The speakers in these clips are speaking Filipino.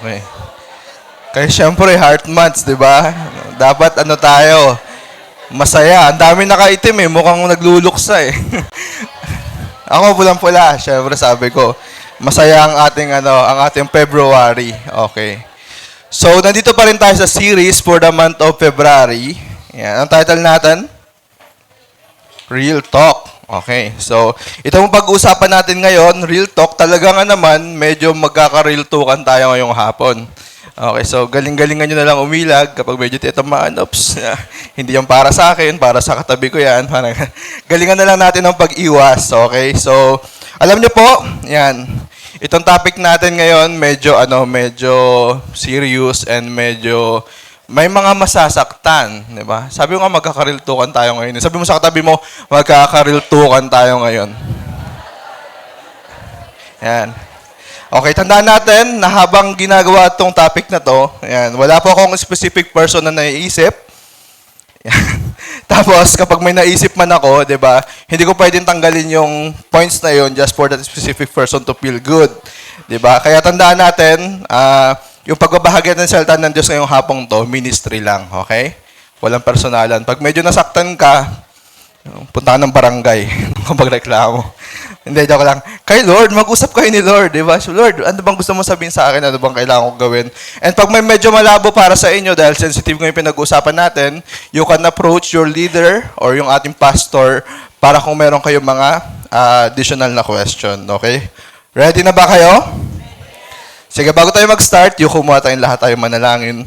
Okay. Kaya syempre, heart months, di ba? Dapat ano tayo, masaya. Ang dami nakaitim eh, mukhang nagluluksa eh. Ako pulang-pula, syempre sabi ko, masaya ang ating ang ating February. Okay. So, nandito pa rin tayo sa series for the month of February. Yan, ang title natin, Real Talk. Okay. So, itong pag-uusapan natin ngayon, Real Talk, talaga nga naman, medyo magkaka-real talkan tayo ngayong hapon. Okay, so galing-galingan nyo na lang umilag kapag medyo titamaan. Oops, hindi yan para sa akin, para sa katabi ko yan. Galingan na lang natin ng pag-iwas. Okay, so alam nyo po, yan. Itong topic natin ngayon, medyo serious and medyo may mga masasaktan, di ba? Sabi ko nga magkakariltukan tayo ngayon. Sabi mo sa katabi mo, magkakariltukan tayo ngayon. Yan. Okay, tandaan natin na habang ginagawa itong topic na to, yan, wala po akong specific person na naiisip. Yan. Tapos, kapag may naisip man ako, di ba, hindi ko pwedeng tanggalin yung points na yun just for that specific person to feel good. Di ba? Kaya tandaan natin, yung pagbabahagi ng salita ng Diyos ngayong hapong to, ministry lang, okay? Walang personalan. Pag medyo nasaktan ka, punta ng barangay kapag reklamo. Hindi, joke lang. Kay Lord, mag-usap kayo ni Lord, di ba? So, Lord, ano bang gusto mo sabihin sa akin? Ano bang kailangan kong gawin? And pag may medyo malabo para sa inyo, dahil sensitive ngayon pinag-uusapan natin, you can approach your leader or yung ating pastor para kung meron kayong mga additional na question. Okay? Ready na ba kayo? Sige, bago tayo mag-start, yung kumuha tayong lahat tayo manalangin.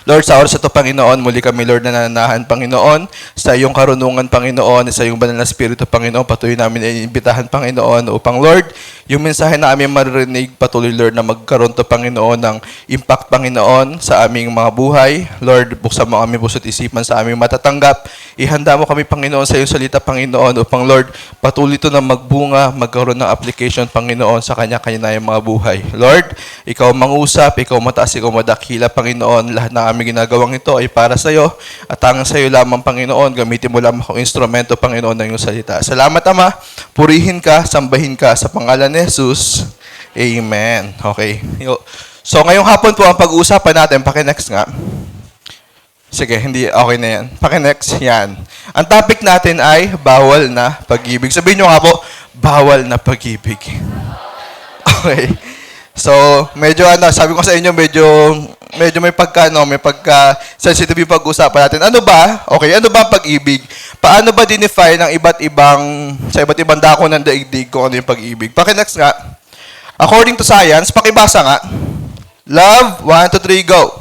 Lord, sa oras ito, Panginoon, muli kami, Lord, na nananahan, Panginoon, sa iyong karunungan, Panginoon, sa iyong banal na Espiritu, Panginoon, patuloy namin iimbitahan, Panginoon, upang, Lord, yung mensahe na aming maririnig, patuloy, Lord, na magkaroon to, Panginoon, ng impact, Panginoon, sa aming mga buhay. Lord, buksan mo aming puso't isipan sa aming matatanggap. Ihanda mo kami, Panginoon, sa iyong salita, Panginoon, upang, Lord, patuloy ito na magbunga, magkaroon ng application, Panginoon, sa kanya-kanya yung mga buhay. Lord, ikaw mangusap, ikaw mataas, ikaw madakila, Panginoon, lahat ng aming ginagawang ito ay para sa iyo at hanggang sa iyo lamang, Panginoon. Gamitin mo lamang akong instrumento, Panginoon, ng iyong salita. Salamat, Ama. Purihin ka, sambahin ka sa pangalan ni Jesus. Amen. Okay. So, ngayong hapon po ang pag-uusapan natin. Paki-next nga. Sige, hindi. Okay na yan. Paki-next. Yan. Ang topic natin ay bawal na pag-ibig. Sabihin nyo nga po, bawal na pag-ibig. Okay. So, medyo sabi ko sa inyo, medyo may pagka-sensitive yung pag-usapan natin. Ano ba? Okay, ano ba ang pag-ibig? Paano ba dinefine ng sa iba't ibang dako ng daigdig kung ano yung pag-ibig? Paki-next nga. According to science, pakibasa nga. Love, 1, 2, 3, go.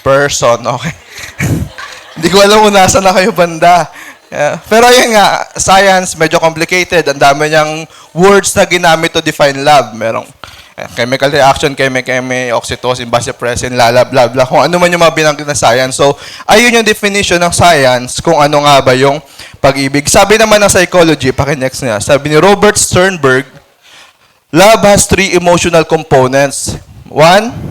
Person, okay. Hindi ko alam kung nasa na kayo banda. Yeah. Pero ayun nga, science, medyo complicated. Ang dami niyang words na ginamit to define love. Merong chemical reaction, oxytocin, vasopressin, blah, blah. Kung ano man yung mga binanggit na science. So, ayun yung definition ng science kung ano nga ba yung pag-ibig. Sabi naman ng psychology, paki-next nga, sabi ni Robert Sternberg, love has 3 emotional components. 1,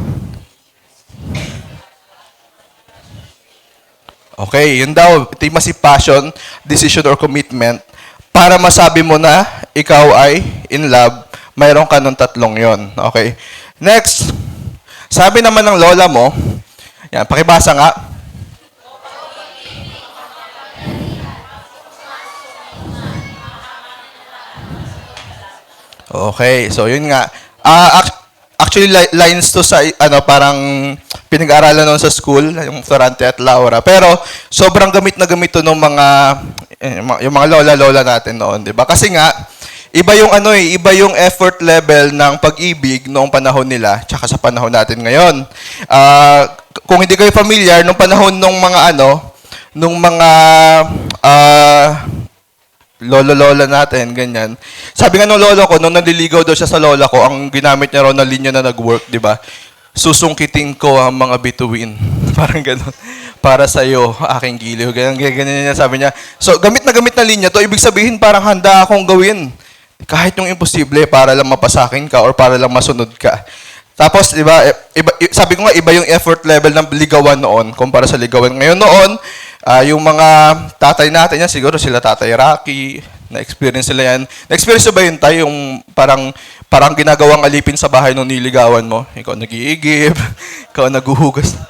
okay, yun daw, intimacy, passion, decision, or commitment. Para masabi mo na ikaw ay in love, mayroon ka ng 3 yon. Okay. Next, sabi naman ng lola mo, yan, pakibasa nga. Okay, so yun nga. Actually, lines to sa, parang pinag-aaralan noon sa school, yung Florante at Laura. Pero, sobrang gamit na gamit to ng yung mga lola-lola natin noon, di ba? Kasi nga, iba yung iba yung effort level ng pag-ibig noong panahon nila, tsaka sa panahon natin ngayon. Kung hindi kayo familiar, nung panahon nung mga lolo-lola natin, ganyan. Sabi nga nung lolo ko, nung naliligaw daw siya sa lola ko, ang ginamit niya raw na linya na nag-work, di ba? Susungkitin ko ang mga bituin. Parang gano'n. para sa iyo, aking giliw. Ganyan niya, sabi niya. So, gamit na linya to, ibig sabihin parang handa akong gawin. Kahit yung imposible, para lang mapasakin ka or para lang masunod ka. Tapos, sabi ko nga, iba yung effort level ng ligawan noon kumpara sa ligawan ngayon. Noon, yung mga tatay natin yan, siguro sila Tatay Rocky, na-experience sila yan. Na-experience ba yun tayo, yung parang ginagawang alipin sa bahay nung niligawan mo? Ikaw nag-iigib, ikaw naguhugas.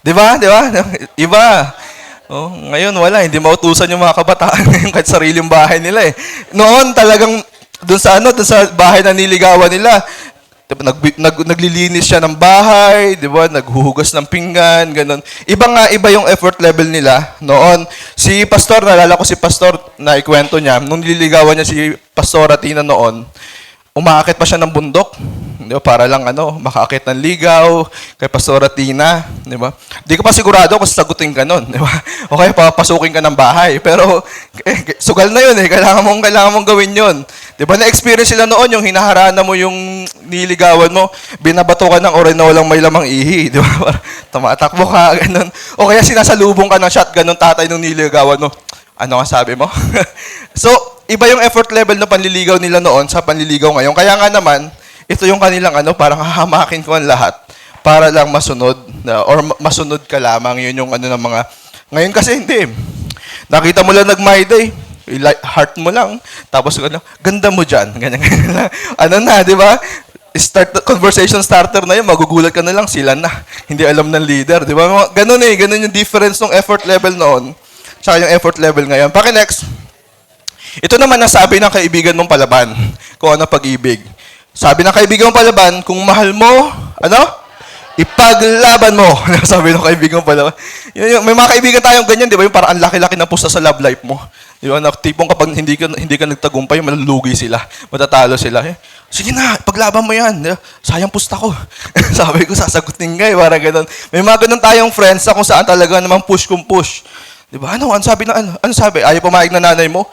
Di ba? Di ba? Iba. Oh, ngayon wala, hindi mautusan yung mga kabataan ngayon kahit sariling bahay nila eh. Noon talagang doon sa bahay na niligawan nila, diba, naglilinis siya ng bahay, di ba? Naghuhugas ng pinggan, ganun. Iba yung effort level nila noon. Si Pastor, nalala ko si Pastor na ikwento niya, nung nililigawan niya si Pastora Tina noon, umaakit pa siya ng bundok, di ba? Para lang makaakit ng ligaw kay Pastora Tina, di ba? Di ko pa sigurado kung sasagutin ka nun, di ba? O kaya papasukin ka ng bahay. Pero sugal na yun eh, kailangan mong gawin yun. Di ba na-experience sila noon yung hinaharana mo yung niligawan mo, binabato ka ng oray na walang may lamang ihi, di ba? Tumatakbo ka, ganun. O kaya sinasalubong ka ng shotgun ng tatay nung niligawan mo. Ano nga sabi mo? So, iba yung effort level na panliligaw nila noon sa panliligaw ngayon. Kaya nga naman, ito yung kanilang parang hahamakin ko ang lahat para lang masunod or masunod ka lamang. Yun yung ng mga... Ngayon kasi hindi. Nakita mo lang nag-My Day, heart mo lang, tapos ganda mo dyan. Ganyan lang. Di ba? Conversation starter na yun, magugulat ka na lang, sila na. Hindi alam ng leader, di ba? Ganun yung difference ng effort level noon, tsaka yung effort level ngayon. Next. Ito naman nasabi ng kaibigan mong palaban, kung ano pag-ibig. Sabi ng kaibigan mong palaban, kung mahal mo, ipaglaban mo. Sabi ng kaibigan mong palaban. May mga kaibigan tayong ganyan, di ba? Yung parang ang laki-laki na pusta sa love life mo. Di ba? Tipong kapag hindi ka nagtagumpay, malulugi sila. Matatalo sila. Sige na, paglaban mo yan. Sayang pusta ko. Sabi ko, sasagutin ka parang ganun. May mga ganun tayong friends na kung saan talaga namang push kung push. Di ba? Ano sabi? Ayaw pumayag na nanay mo?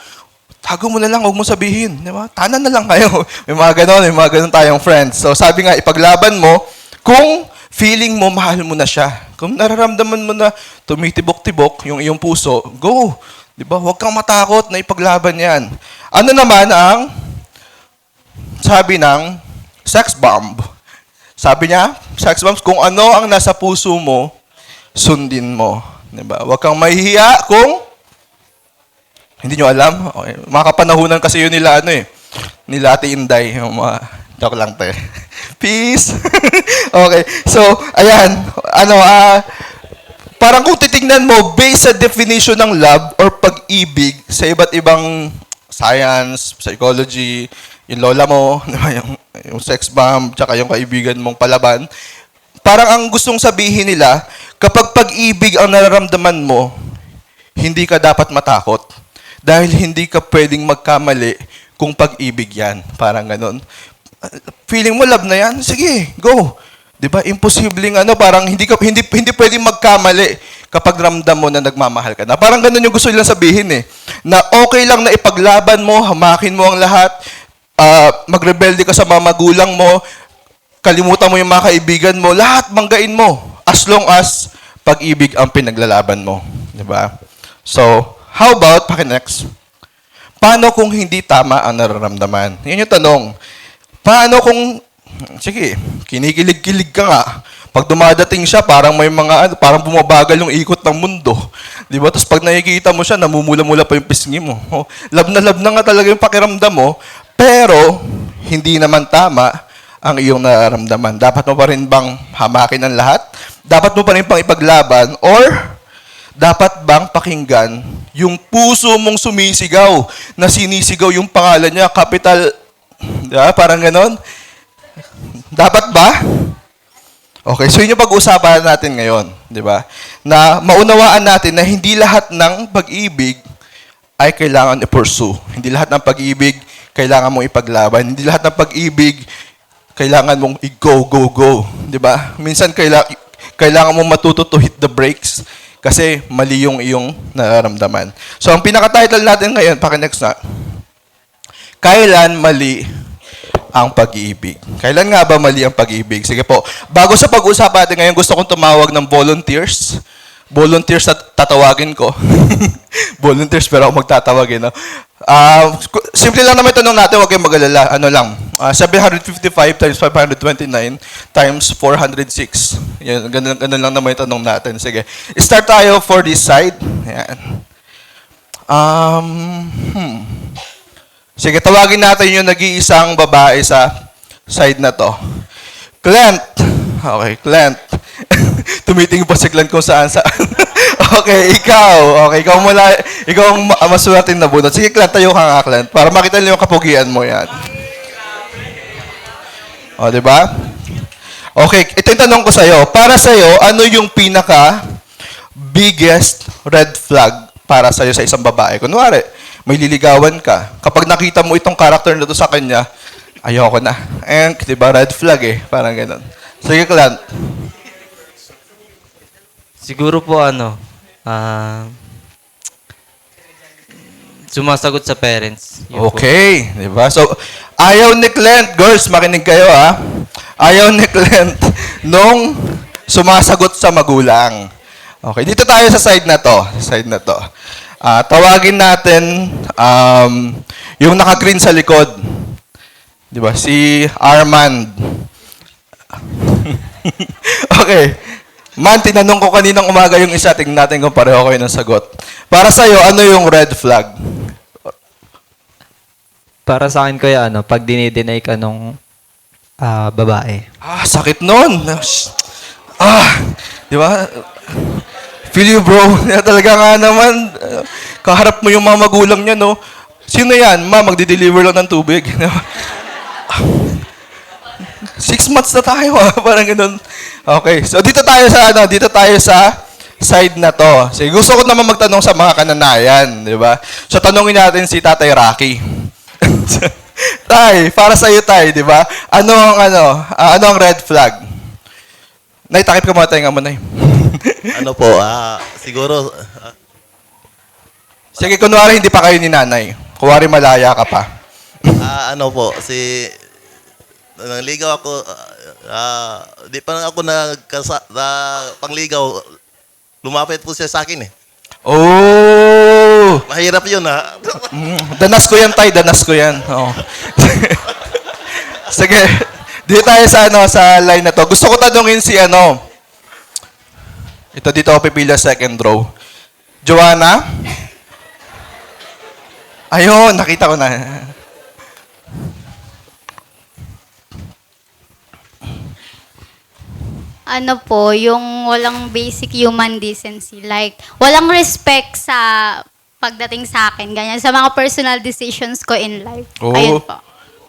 Tago mo na lang, huwag mo sabihin. Di ba? Tanan na lang kayo. May mga ganun tayong friends. So sabi nga, ipaglaban mo kung feeling mo, mahal mo na siya. Kung nararamdaman mo na tumitibok-tibok yung iyong puso, go. Di ba? Huwag kang matakot na ipaglaban yan. Ano naman ang sabi ng sex bomb? Sabi niya, sex bombs, kung ano ang nasa puso mo, sundin mo. Di ba? Huwag kang mahihiya kung hindi nyo alam. Okay. Mga kapanahunan kasi yun nila, nila Ate Inday. Yung mga, joke lang te. Peace. Okay. So, ayan. Parang kung titignan mo, based sa definition ng love or pag-ibig sa iba't ibang science, psychology, yung lola mo, yung sex bomb, tsaka yung kaibigan mong palaban, parang ang gustong sabihin nila, kapag pag-ibig ang nararamdaman mo, hindi ka dapat matakot. Dahil hindi ka pwedeng magkamali kung pag-ibig yan. Parang ganun. Feeling mo love na yan? Sige, go. 'Di ba? Imposibleng parang hindi pwedeng magkamali kapag ramdam mo na nagmamahal ka na. Parang ganun yung gusto nilang sabihin Na okay lang na ipaglaban mo, hamakin mo ang lahat, magrebelde ka sa mga magulang mo, kalimutan mo yung mga kaibigan mo, lahat banggain mo as long as pag-ibig ang pinaglalaban mo, 'di ba? So, how about, next? Paano kung hindi tama ang nararamdaman? Yun yung tanong. Paano kung, sige, kinikilig-kilig ka nga. Pag dumadating siya, parang may parang bumabagal yung ikot ng mundo. Di ba? Tapos pag nakikita mo siya, namumula-mula pa yung pisngi mo. Love na nga talaga yung pakiramdam mo, pero hindi naman tama ang iyong nararamdaman. Dapat mo pa rin bang hamakin ang lahat? Dapat mo pa rin pang ipaglaban? Or dapat bang pakinggan yung puso mong sumisigaw na sinisigaw yung pangalan niya, capital, diba? Parang ganon. Dapat ba? Okay, so yun yung pag-uusapan natin ngayon, di ba? Na maunawaan natin na hindi lahat ng pag-ibig ay kailangan i-pursue. Hindi lahat ng pag-ibig kailangan mong ipaglaban. Hindi lahat ng pag-ibig kailangan mong i-go, go, go. Di ba? Minsan kailangan mong matuto to hit the brakes kasi mali yung iyong nararamdaman. So, ang pinaka-title natin ngayon, next na, kailan mali ang pag-ibig? Kailan nga ba mali ang pag-ibig? Sige po, bago sa pag-usapan natin ngayon, gusto kong tumawag ng volunteers volunteers na tatawagin ko. Volunteers pero ako magtatawagin. No? Simple lang naman yung tanong natin, huwag kayong mag-alala. Ano lang, 755 times 529 times 406. Yan, ganun lang naman yung tanong natin. Sige. Start tayo for this side. Yan. Sige, tawagin natin yung nag-iisang babae sa side na to. Clint. Okay, Clint. Tumitingin pa si Clint kung saan. Okay, ikaw. Okay, ikaw ang maswerteng nabunot. Sige, Clint, tayo ka nga, Clint. Para makita nyo yung kapugian mo yan. O, di ba? Okay, ito yung tanong ko sa'yo. Para sa'yo, ano yung biggest red flag para sa'yo sa isang babae? Kunwari, may liligawan ka. Kapag nakita mo itong character na to sa kanya, ayoko na. Di ba, red flag eh. Parang ganun. Sige, Clint. Siguro po sumasagot sa parents. Yun po. Okay, di ba? So, ayaw ni Clint, girls, makinig kayo ha. Ayaw ni Clint nung sumasagot sa magulang. Okay, dito tayo sa side na to. Tawagin natin yung naka-green sa likod. Di ba? Si Armand. Okay. Man, tinanong ko kaninang umaga yung isa, tingnan natin kung pareho kayo ng sagot. Para sa'yo, ano yung red flag? Para sa akin kuya, pag dinideny ka nung babae. Sakit nun. Di ba? Feel you, bro. Talaga nga naman, kaharap mo yung mga magulang niya, no? Sino yan? Magdi-deliver lang ng tubig. 6 months na tayo, parang ganun. Okay, so dito tayo sa side na to. So, gusto ko naman magtanong sa mga kananayan, di ba? So, tanongin natin si Tatay Rocky. Tay, para sa iyo, Tay, di ba? Ano ang red flag? Nay, takip ka muna, tayo nga mo, Nay. Ano po, siguro, Sige, kunwari hindi pa kayo ni Nanay. Kunwari malaya ka pa. ano po, nangligaw ako, di pa lang ako pangligaw, lumapit po siya sa akin eh. Oh! Mahirap yun ha. Danas ko yan, Tay. Danas ko yan. Oo. Sige. Dito tayo sa line na to. Gusto ko tanungin si dito ako pipila second row. Joanna? Ayun, nakita ko na. Ano po, yung walang basic human decency. Like, walang respect sa pagdating sa akin. Ganyan. Sa mga personal decisions ko in life. Oo. Ayun po.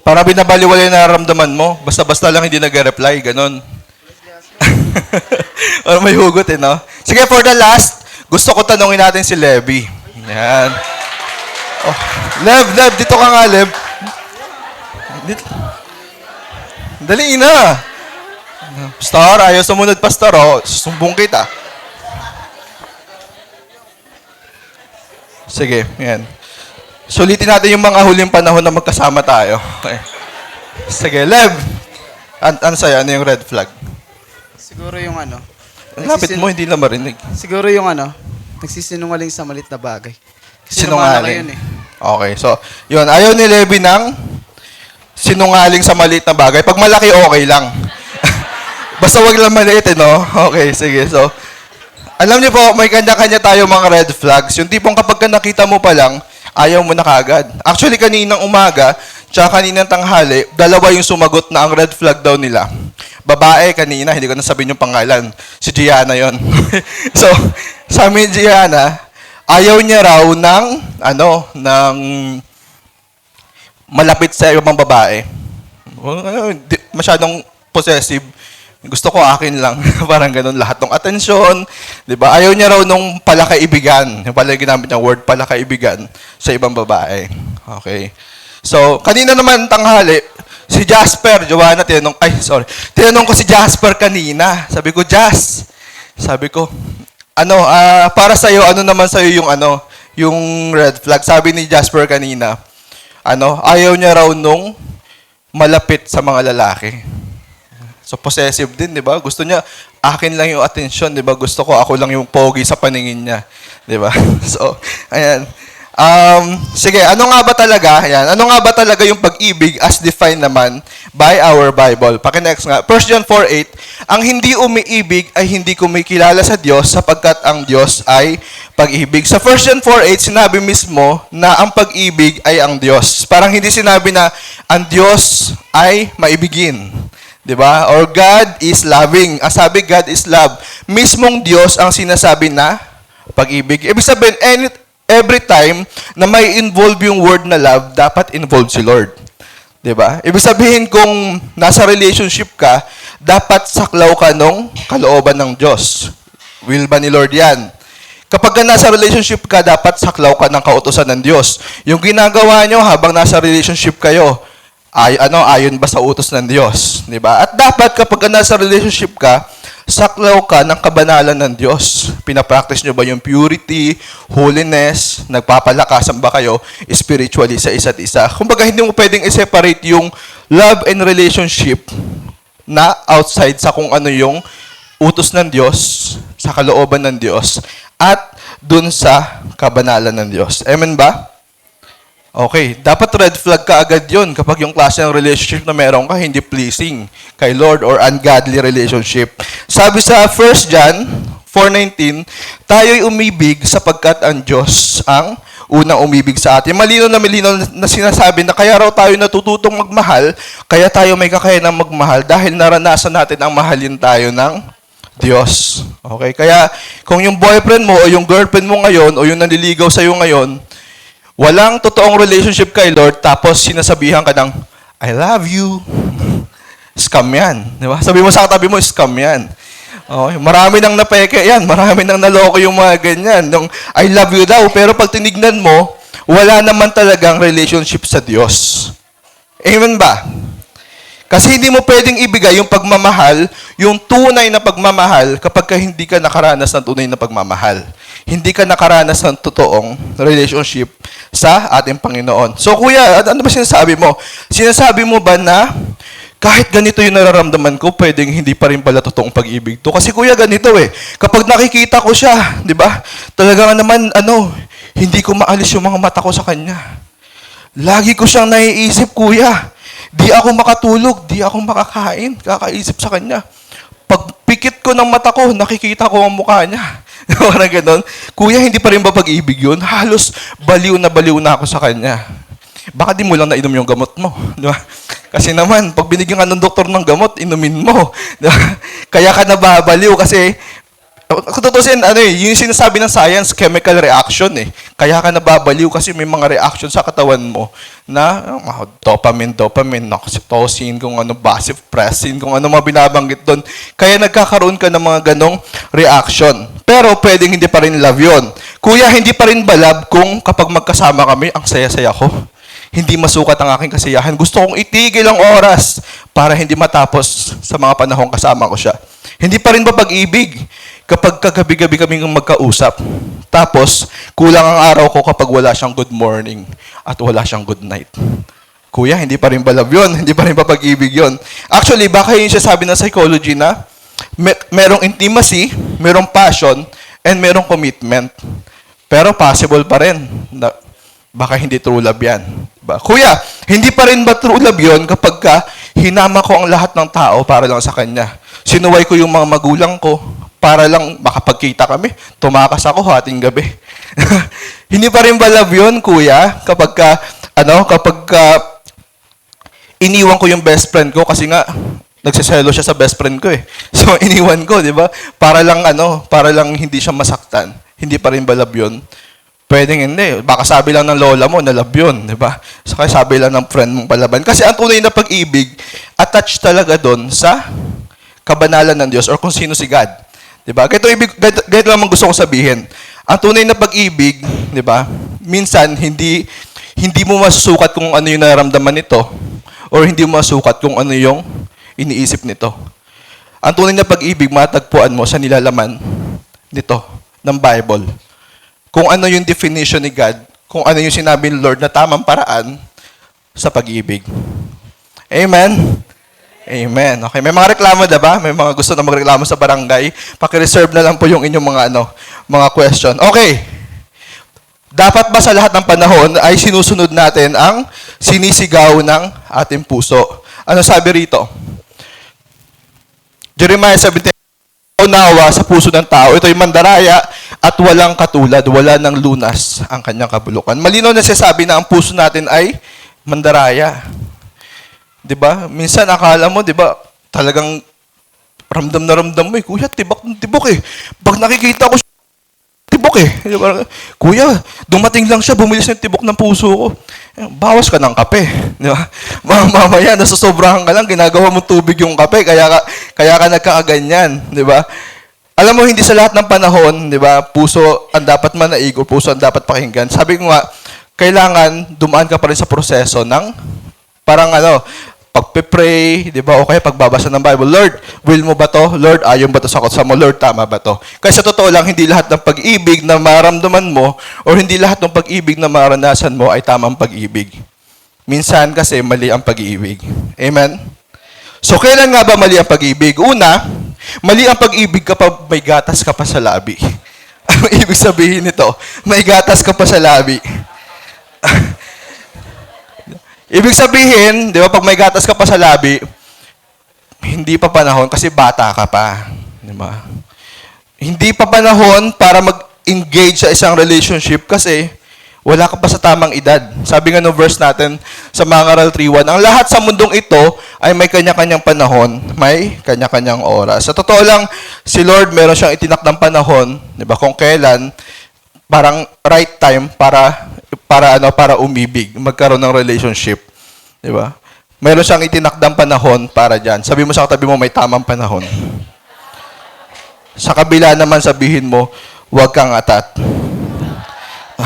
Para binabaliwala yung nararamdaman mo. Basta-basta lang hindi nag-reply. Ganon. May hugot no? Sige, for the last, gusto ko tanungin natin si Levy. Yan. Oh, Lev, dito ka nga, Lev. Dali na. Star, ayaw sumunod pa, Star. Sumbong kita. Sige, yan. Sulitin natin yung mga huling panahon na magkasama tayo. Okay. Sige, Lev. Ano sa'yo? Ano yung red flag? Siguro yung Lapit mo, hindi na marinig. Siguro yung nagsisinungaling sa malit na bagay. Sinungaling. Yun eh. Okay, so, yun. Ayaw ni Levy ng sinungaling sa maliit na bagay. Pag malaki, okay lang. Basta wag lang maliit, no? Okay, sige. So, alam niyo po, may kanya-kanya tayo mga red flags. Yung tipong kapag nakita mo pa lang, ayaw mo na kagad. Actually, kaninang umaga, tsaka kaninang tanghali, dalawa yung sumagot na ang red flag daw nila. Babae kanina, hindi ko nasabihin yung pangalan. Si Gianna yon. So, sa amin, Gianna, ayaw niya raw ng malapit sa ibang babae. Masyadong possessive. Gusto ko akin lang. Parang ganun lahat ng atensyon. Diba? Ayaw niya raw nung palakaibigan. Yung pala ginamit niya word palakaibigan sa ibang babae. Okay. So, kanina naman tanghali, si Jasper, Joanna, tinanong ko si Jasper kanina. Sabi ko, sabi ko, para sa'yo, ano naman sa'yo yung red flag? Sabi ni Jasper kanina, ayaw niya raw nung malapit sa mga lalaki. So, possessive din, di ba? Gusto niya, akin lang yung attention, di ba? Gusto ko, ako lang yung pogi sa paningin niya. Di ba? So, ayan. Sige, ano nga ba talaga? Ayan, ano nga ba talaga yung pag-ibig as defined naman by our Bible? Paki-next nga. 1 John 4:8, ang hindi umiibig ay hindi kumikilala sa Diyos sapagkat ang Diyos ay pag-ibig. Sa 1 John 4:8, sinabi mismo na ang pag-ibig ay ang Diyos. Parang hindi sinabi na ang Diyos ay maibigin. 'Di ba? Or God is loving. Ang sabi, God is love. Mismong Diyos ang sinasabi na pag-ibig. Ibig sabihin, every time na may involve yung word na love, dapat involved si Lord. 'Di ba? Ibig sabihin, kung nasa relationship ka, dapat saklaw ka nung kalooban ng Diyos. Will ba ni Lord yan? Kapag ka nasa relationship ka, dapat saklaw ka ng kautusan ng Diyos. Yung ginagawa nyo habang nasa relationship kayo, ayon ba sa utos ng Diyos? 'Di ba? At dapat kapag ka nasa relationship ka, saklaw ka ng kabanalan ng Diyos. Pinapractice nyo ba yung purity, holiness, nagpapalakasan ba kayo spiritually sa isa't isa? Kumbaga, hindi mo pwedeng i-separate yung love and relationship na outside sa kung ano yung utos ng Diyos, sa kalooban ng Diyos, at dun sa kabanalan ng Diyos. Amen ba? Okay, dapat red flag ka agad yun kapag yung klase ng relationship na meron ka hindi pleasing kay Lord or ungodly relationship. Sabi sa 1 John 4:19, tayo'y umibig sapagkat ang Diyos ang unang umibig sa atin. Malinaw na sinasabi na kaya raw tayo natututong magmahal, kaya tayo may kakayanang magmahal dahil naranasan natin ang mahalin tayo ng Diyos. Okay, kaya kung yung boyfriend mo o yung girlfriend mo ngayon o yung nanliligaw sa'yo ngayon, walang totoong relationship kay Lord, tapos sinasabihan ka ng, I love you. Scam yan. Di ba? Sabi mo sa katabi mo, scam yan. Okay. Marami nang napeke yan. Marami nang naloko yung mga ganyan. Yung, I love you daw. Pero pag tinignan mo, wala naman talagang relationship sa Diyos. Amen ba? Kasi hindi mo pwedeng ibigay yung pagmamahal, yung tunay na pagmamahal, kapag ka hindi ka nakaranas ng tunay na pagmamahal. Hindi ka nakaranas ng totoong relationship sa ating Panginoon. So, kuya, ano ba sinasabi mo? Sinasabi mo ba na kahit ganito yung nararamdaman ko, pwedeng hindi pa rin pala totoong pag-ibig to? Kasi kuya, ganito eh. Kapag nakikita ko siya, di ba? Talaga naman, hindi ko maalis yung mga mata ko sa kanya. Lagi ko siyang naiisip, kuya. Di ako makatulog, di ako makakain, kakaisip sa kanya. Pag pikit ko ng mata ko, nakikita ko ang mukha niya. Parang ganon. Kuya, hindi pa rin ba pag-ibig yun? Halos baliw na ako sa kanya. Baka di mo lang nainom yung gamot mo. Di ba? Kasi naman, pag binigyan ka ng doktor ng gamot, inumin mo. Di ba? Kaya ka nababaliw kasi kung tutusin, yung sinasabi ng science, chemical reaction eh. Kaya ka nababaliw kasi may mga reaction sa katawan mo na dopamine, oxytocin, kung ano, vasopressin, kung ano mga binabanggit doon. Kaya nagkakaroon ka ng mga ganong reaction. Pero pwedeng hindi pa rin love yun. Kuya, hindi pa rin ba love kung kapag magkasama kami, ang saya-saya ko? Hindi masukat ang aking kasiyahan. Gusto kong itigil ang oras para hindi matapos sa mga panahong kasama ko siya. Hindi pa rin ba pag-ibig kapag kagabi-gabi kaming magkausap? Tapos, kulang ang araw ko kapag wala siyang good morning at wala siyang good night. Kuya, hindi pa rin ba love yun? Hindi pa rin ba pag-ibig yun? Actually, baka yun siya sabi ng psychology na merong intimacy, merong passion, and merong commitment. Pero possible pa rin na baka hindi true love yan. Diba? Kuya, hindi pa rin ba true love yun kapag hinama ko ang lahat ng tao para lang sa kanya? Sinuway ko yung mga magulang ko para lang makapagkita kami. Tumakas ako hating gabi. Hindi pa rin ba love yun, kuya? Kapag iniwan ko yung best friend ko kasi nga nagsiselo siya sa best friend ko eh. So iniwan ko, 'di ba? Para lang hindi siya masaktan. Hindi pa rin ba love yun? Pwedeng hindi. Baka sabi lang ng lola mo na love yun, 'di ba? So kaya sabi lang ng friend mong palaban. Kasi ang tunay na pag-ibig attached talaga doon sa kabanalan ng Diyos or kung sino si God. 'Di ba? Ganito lang gusto kong sabihin. Ang tunay na pag-ibig, 'di ba? Minsan hindi mo masusukat kung ano yung nararamdaman nito or hindi mo masusukat kung ano yung iniisip nito. Ang tunay na pag-ibig matagpuan mo sa nilalaman nito ng Bible. Kung ano yung definition ni God, kung ano yung sinabi ni Lord na tamang paraan sa pag-ibig. Amen. Amen. Okay, may mga reklamo, diba? May mga gusto na magreklamo sa barangay. Paki-reserve na lang po yung inyong mga question. Okay. Dapat ba sa lahat ng panahon ay sinusunod natin ang sinisigaw ng ating puso? Ano sabi rito? Jeremiah 17, unawa sa puso ng tao, ito'y mandaraya at walang katulad, wala ng lunas ang kanyang kabulukan. Malinaw na sinasabi na ang puso natin ay mandaraya. 'Di ba? Minsan akala mo, 'di ba, talagang ramdam na ramdam mo, kuya, tibok ng tibok eh. Pag nakikita ko siya, tibok eh. 'Di ba? Kuya, dumating lang siya, bumilis ng tibok ng puso ko. Bawas ka ng kape, 'di ba? Mamaya nasusobrahan ka lang, ginagawa mo tubig yung kape, kaya ka nagkakaganyan, 'di ba? Alam mo, hindi sa lahat ng panahon, 'di ba, puso ang dapat manaig o puso ang dapat pakinggan. Sabi ko nga, kailangan dumaan ka pa rin sa proseso ng parang pagpe-pray, di ba? O kaya pagbabasa ng Bible. Lord, will mo ba to? Lord, ayon ba to sa kutsa mo? Lord, tama ba to? Kasi sa totoo lang, hindi lahat ng pag-ibig na maramdaman mo o hindi lahat ng pag-ibig na maranasan mo ay tamang pag-ibig. Minsan kasi mali ang pag-ibig. Amen? So, kailan nga ba mali ang pag-ibig? Una, mali ang pag-ibig kapag may gatas ka pa sa labi. Ang ibig sabihin nito, may gatas ka pa sa labi. Ibig sabihin, di ba, pag may gatas ka pa sa labi, hindi pa panahon kasi bata ka pa. Di ba? Hindi pa panahon para mag-engage sa isang relationship kasi wala ka pa sa tamang edad. Sabi nga no verse natin sa Mangaral 3:1, ang lahat sa mundong ito ay may kanya-kanyang panahon, may kanya-kanyang oras. Sa totoo lang, si Lord meron siyang itinakdang panahon, di ba, kung kailan parang right time para umibig, magkaroon ng relationship, di ba? Meron siyang itinakdang panahon para diyan. Sabi mo sa katabi mo, may tamang panahon. Sa kabila naman sabihin mo, huwag kang atat.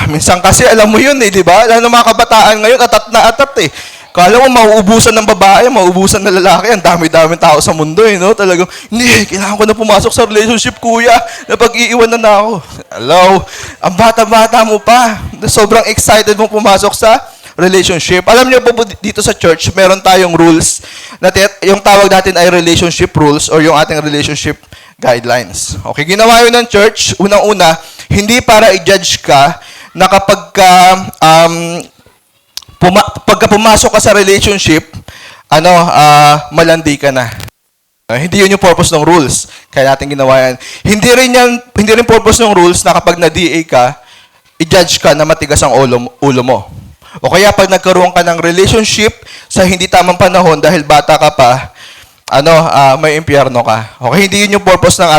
Minsan kasi alam mo yun di ba? Lalo ng mga kabataan ngayon, atat na atat eh. Kala mo mauubusan ng babae, mauubusan ng lalaki, ang dami-dami tao sa mundo no? Talagang, hindi, kailangan ko na pumasok sa relationship, kuya. Napag-iiwan na ako. Hello? Ang bata-bata mo pa. Sobrang excited mo pumasok sa relationship. Alam niyo po dito sa church, meron tayong rules. Yung tawag natin ay relationship rules or yung ating relationship guidelines. Okay, ginawa yun ng church. Unang-una, hindi para i-judge ka na kapag pagka pumasok ka sa relationship, malandi ka na. Hindi yun yung purpose ng rules. Kaya natin ginawa yan. Hindi rin purpose ng rules na kapag na-DA ka, i-judge ka na matigas ang ulo mo. O kaya pag nagkaroon ka ng relationship sa hindi tamang panahon dahil bata ka pa, may impyerno ka. Okay, hindi yun yung purpose ng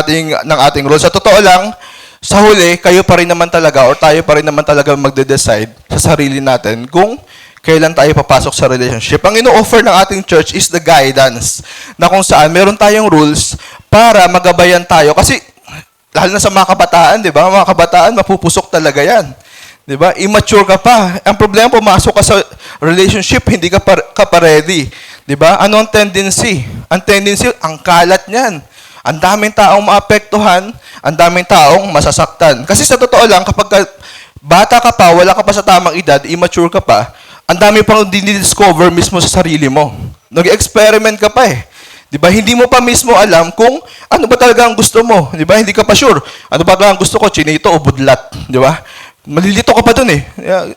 ating rules. Sa totoo lang, sa huli, kayo pa rin naman talaga or tayo pa rin naman talaga magde-decide sa sarili natin kung kailan tayo papasok sa relationship. Ang ino-offer ng ating church is the guidance na kung saan meron tayong rules para magabayan tayo. Kasi, lalo na sa mga kabataan, di ba? Mga kabataan, mapupusok talaga yan. Di ba? Immature ka pa. Ang problema, pumasok ka sa relationship, hindi ka pa ready. Di ba? Ano ang tendency? Ang tendency, ang kalat niyan. Ang daming taong maapektuhan, ang daming taong masasaktan. Kasi sa totoo lang, kapag bata ka pa, wala ka pa sa tamang edad, immature ka pa, ang dami pang dinidiscover mismo sa sarili mo. Nag-experiment ka pa eh. Di ba? Hindi mo pa mismo alam kung ano ba talaga ang gusto mo. Di ba? Hindi ka pa sure. Ano ba ang gusto ko? Chinito o budlat? Di ba? Malilito ka pa dun eh.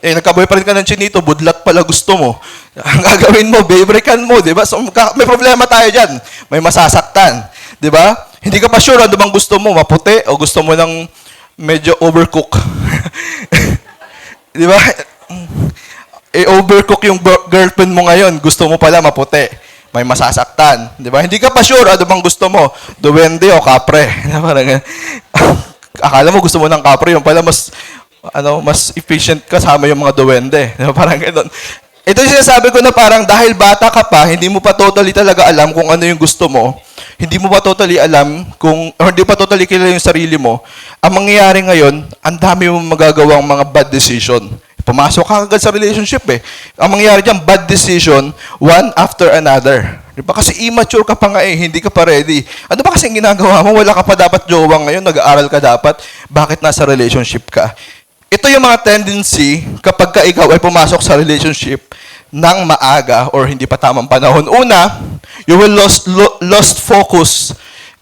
Nagkaboy pa rin ka ng chinito, budlat pala gusto mo. Ang gagawin mo, baybreakan mo. Di ba? So, may problema tayo dyan. May masasaktan. Di ba? Hindi ka pa sure ano bang gusto mo, maputi o gusto mo ng medyo overcook. Di ba? I-overcook yung girlfriend mo ngayon, gusto mo pala maputi. May masasaktan. Di ba? Hindi ka pa sure ano bang gusto mo, duwende o kapre. Parang, akala mo gusto mo ng kapre, yung pala mas efficient kasama yung mga duwende. Di ba? Parang gano'n. Ito yung sinasabi ko na parang dahil bata ka pa, hindi mo pa totally talaga alam kung ano yung gusto mo, hindi mo pa totally alam hindi pa totally kilala yung sarili mo, ang mangyayari ngayon, ang dami mong magagawang mga bad decision. Pumasok ka agad sa relationship eh. Ang mangyayari dyan, bad decision, one after another. Diba? Kasi immature ka pa nga eh, hindi ka pa ready. Ano ba kasi ginagawa mo? Wala ka pa dapat jowa ngayon, nag-aaral ka dapat. Bakit nasa relationship ka? Ito yung mga tendency kapag ikaw ay pumasok sa relationship ng maaga or hindi pa tamang panahon. Una, you will lost focus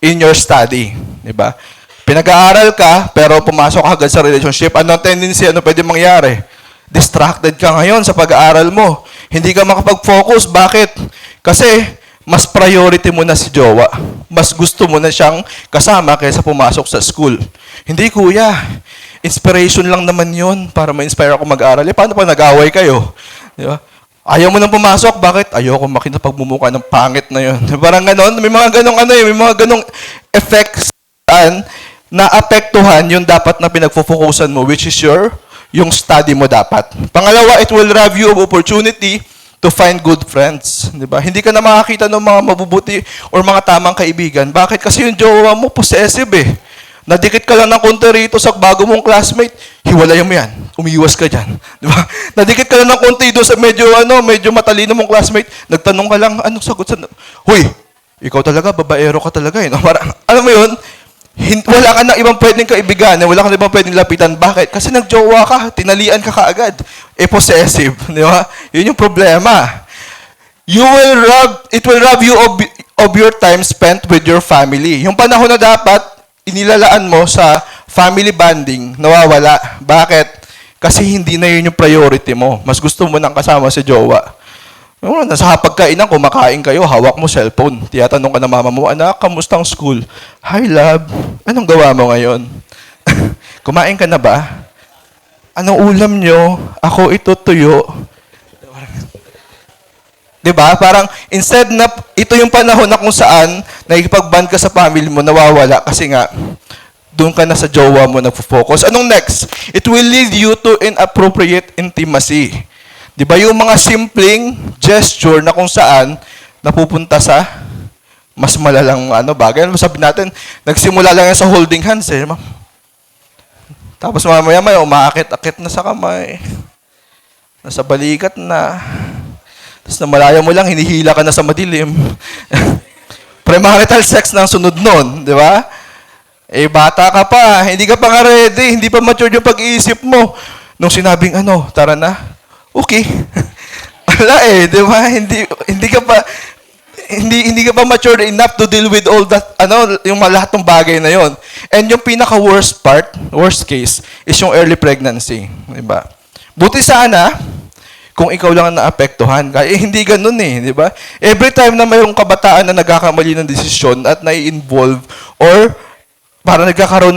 in your study. Diba? Pinag-aaral ka, pero pumasok ka agad sa relationship. Ano ang tendency? Ano pwede mangyari? Distracted ka ngayon sa pag-aaral mo. Hindi ka makapag-focus. Bakit? Kasi mas priority mo na si jowa. Mas gusto mo na siyang kasama kaysa pumasok sa school. Hindi, kuya. Inspiration lang naman yun para ma-inspire ako mag-aaral. Paano pa nag-away kayo? Di ba? Ayaw mo nang pumasok. Bakit? Ayoko makinapagmumukha ng pangit na yun. Parang ganon. May mga ganong may mga ganong effects na apektuhan yung dapat na pinagfo-focusan mo, which is yung study mo dapat. Pangalawa, it will rob you of opportunity to find good friends. Di ba? Hindi ka na makakita ng mga mabubuti or mga tamang kaibigan. Bakit? Kasi yung jowa mo, possessive eh. Nadikit ka lang ng konti rito sa bago mong classmate, hiwalayan mo yan. Umiiwas ka dyan. Di ba? Nadikit ka lang ng konti doon sa medyo matalino mong classmate, nagtanong ka lang, anong sagot sa... Huy, ikaw talaga, babaero ka talaga eh. No? Parang, alam mo yun, wala ka na ibang pwedeng kaibigan, wala ka na ibang pwedeng lapitan. Bakit? Kasi nagjowa ka, tinalian ka kaagad. Possessive. Di ba? Yun yung problema. It will rob you of your time spent with your family. Yung panahon na dapat, inilalaan mo sa family bonding, nawawala. Bakit? Kasi hindi na yun yung priority mo. Mas gusto mo nang kasama si jowa. Nasa hapagkainan, kumakain kayo, hawak mo cellphone. Tiyatanong ka na mama mo, anak, kamusta ang school? Hi, love. Anong gawa mo ngayon? Kumain ka na ba? Anong ulam nyo? Ako ito tuyo. Diba? Parang, instead na, ito yung panahon na kung saan, nakikipag-bond ka sa family mo, nawawala. Kasi nga, doon ka na sa jowa mo nagfo-focus. Anong next? It will lead you to inappropriate intimacy. Di ba yung mga simpleng gesture na kung saan napupunta sa mas malalang bagay. Sabi natin, nagsimula lang yan sa holding hands eh. Tapos mamaya umaakit-akit na sa kamay. Nasa balikat na. Tapos namalaya mo lang, hinihila ka na sa madilim. Premarital sex na ang sunod nun. Di ba? Bata ka pa. Hindi ka pa nga ready. Hindi pa mature yung pag-iisip mo. Nung sinabing tara na. Okay. Wala di ba? Hindi ka pa mature enough to deal with all that, yung lahat ng bagay na yon. And yung pinaka-worst part, worst case, is yung early pregnancy. Di ba? Buti sana, kung ikaw lang ang naapektuhan. Kaya hindi ganun di ba? Every time na mayroong kabataan na nagkakamali ng desisyon at nai-involve or nagkakaroon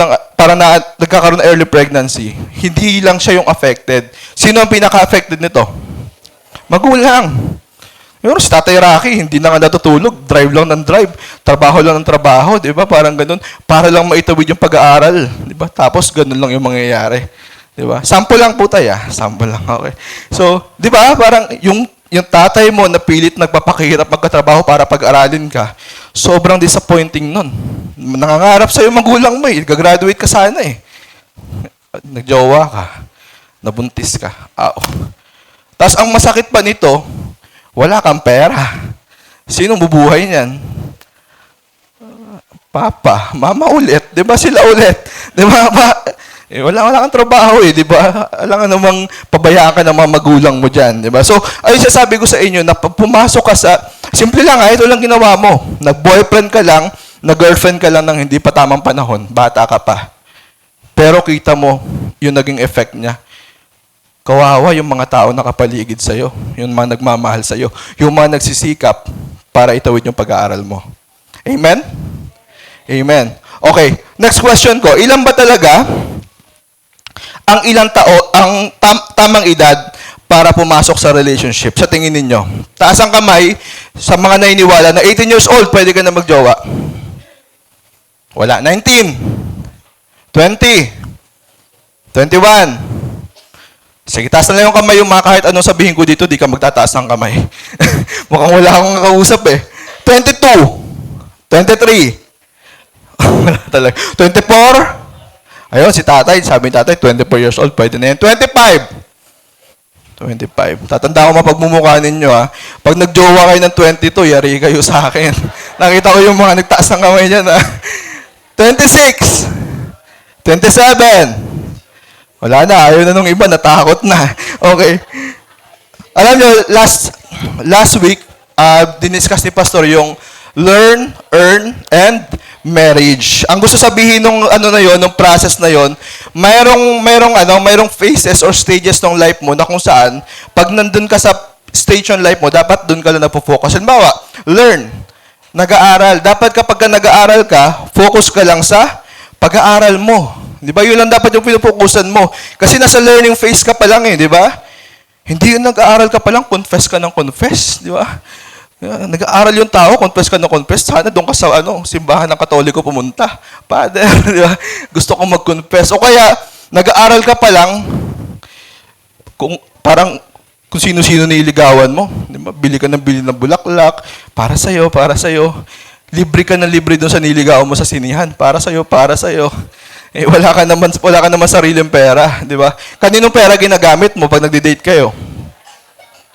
ng early pregnancy, hindi lang siya yung affected. Sino ang pinaka-affected nito? Magulang. Yung si Tatay Rocky, hindi na nga natutulog, drive lang ng drive, trabaho lang ng trabaho, di ba? Parang ganun, para lang maitawid yung pag-aaral, di ba? Tapos ganun lang yung mangyayari. Di ba? Sample lang po tayo, sample lang, okay. So, di ba? Parang yung tatay mo na pilit nagpapakahirap magkatrabaho para pag-aralin ka, sobrang disappointing nun. Nangangarap sa'yo magulang mo gagraduate ka sana Nagjowa ka. Nabuntis ka. Tapos ang masakit pa nito, wala kang pera. Sinong bubuhay niyan? Papa, mama ulit. Di ba sila ulit? Di ba? Wala kang trabaho di ba? Alam nga namang pabayaan ka ng mga magulang mo dyan, di ba? So, ayun sabi ko sa inyo, na pumasok ka sa, simple lang ito lang ginawa mo. Nag-boyfriend ka lang, nag-girlfriend ka lang ng hindi pa tamang panahon, bata ka pa. Pero kita mo, yung naging effect niya. Kawawa yung mga tao nakapaligid sa'yo, yung mga nagmamahal sa'yo, yung mga nagsisikap para itawid yung pag-aaral mo. Amen? Amen. Okay, next question ko. Ilan ba talaga ang tamang edad para pumasok sa relationship? Sa tingin ninyo. Taas ang kamay sa mga naniniwala na 18 years old, pwede ka na magjowa. Wala. 19. 20. 21. Sige, taas na lang yung kamay yung kahit anong sabihin ko dito, di ka magtataas ng kamay. Mukhang wala akong kausap 22. 23. Wala talaga. 24. Ayun, si tatay, sabi ni tatay, 24 years old, pwede na yan. 25. Tatanda ko mapagmumukha ninyo, Pag nagjowa kayo ng 22, yari kayo sa akin. Nakita ko yung mga nagtaas ng kamay dyan, 26. 27. Wala na, ayaw na nung iba, natakot na. Okay. Alam nyo, last week, diniscuss ni Pastor yung learn, earn, and marriage. Ang gusto sabihin nung ano na yon, nung process na yon, mayroong phases or stages ng life mo na kung saan pag nandun ka sa stage ng life mo, dapat dun ka lang nagpo-focus. Halimbawa, learn, nag-aaral. Dapat kapag ka nag-aaral ka, focus ka lang sa pag-aaral mo. Di ba? Yun lang dapat yung pinufokusan mo. Kasi nasa learning phase ka pa lang di ba? Hindi yun nag-aaral ka pa lang, confess ka ng confess. Di ba? Nag-aaral yung tao, confess ka ng confess. Sana doon ka sa simbahan ng Katoliko pumunta. Father, di ba? Gusto kong mag-confess. O kaya, nag-aaral ka pa lang, kung sino-sino niligawan mo. Di ba? Bili ka ng bulaklak, para sa'yo. Libre ka ng libre doon sa niligawan mo sa sinihan. Para sa'yo. Wala ka naman sariling pera. Di ba? Kaninong pera ginagamit mo pag nagde-date kayo?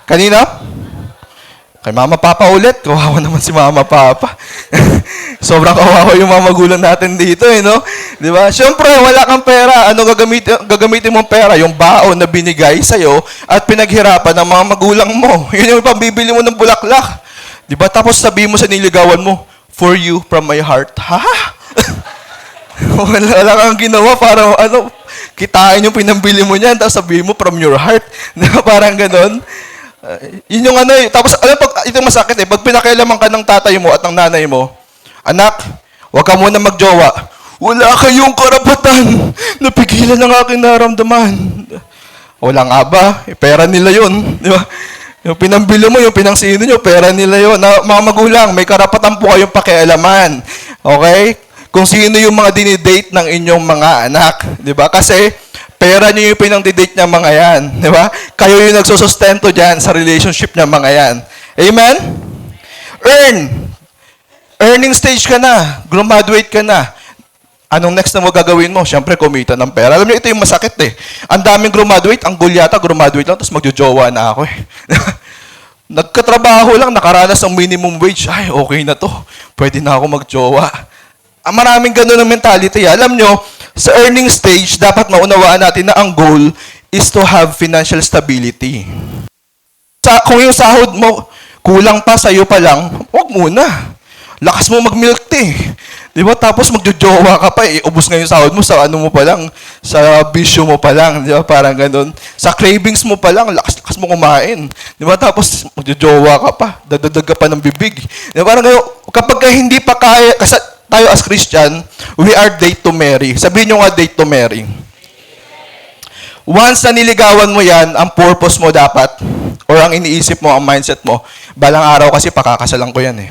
Kanina? Kay Mama Papa ulit. Kawawa naman si Mama Papa. Sobrang kawawa yung mga magulang natin dito, no? Di ba? Siyempre, wala kang pera. Ano gagamitin mong pera? Yung baon na binigay sa'yo at pinaghirapan ng mga magulang mo. Yun yung pambibili mo ng bulaklak. Di ba? Tapos sabihin mo sa niligawan mo, for you from my heart. Ha? Wala kang ginawa para kitain yung pinambili mo niyan, tapos sabihin mo from your heart. Di ba? Parang ganon. Yun yung Tapos, pag ito masakit pag pinakialaman ka ng tatay mo at ng nanay mo, anak, huwag ka muna magjowa. Wala kayong karapatan. Napigilan ang aking naramdaman. Wala nga ba? Pera nila yun. Di ba? Yung pinambili mo, yung pinangsino nyo, pera nila yun. Mga magulang, may karapatan po kayong pakialaman. Okay? Kung sino yung mga dinidate ng inyong mga anak. Di ba? Kasi, pera nyo yung pinang-date ng mga yan. Di ba? Kayo yung nagsusustento dyan sa relationship ng mga yan. Amen? Earn. Earning stage ka na. Graduate ka na. Anong next na mo gagawin mo? Siyempre, kumita ng pera. Alam niyo, ito yung masakit Ang daming graduate, ang goal yata, graduate lang, tapos magjojowa na ako Nagkatrabaho lang, nakaranas ng minimum wage. Ay, okay na to. Pwede na ako magjowa. Maraming ganun ng mentality. Alam nyo, sa earning stage, dapat maunawaan natin na ang goal is to have financial stability. Kung yung sahod mo, kulang pa sa'yo pa lang, huwag muna. Lakas mo mag-milk tea. Di ba? Tapos magjojowa ka pa, ubos nga yung sahod mo sa mo pa lang, sa bisyo mo pa lang. Di ba? Parang ganun. Sa cravings mo pa lang, lakas mo kumain. Di ba? Tapos magjojowa ka pa, dadadag ka pa ng bibig. Di ba? Parang ganun, kapag hindi pa kaya, kasi tayo as Christian, we are date to marry. Sabihin nyo nga date to marry. Once na niligawan mo yan, ang purpose mo dapat, or ang iniisip mo, ang mindset mo, balang araw kasi pakakasalan ko yan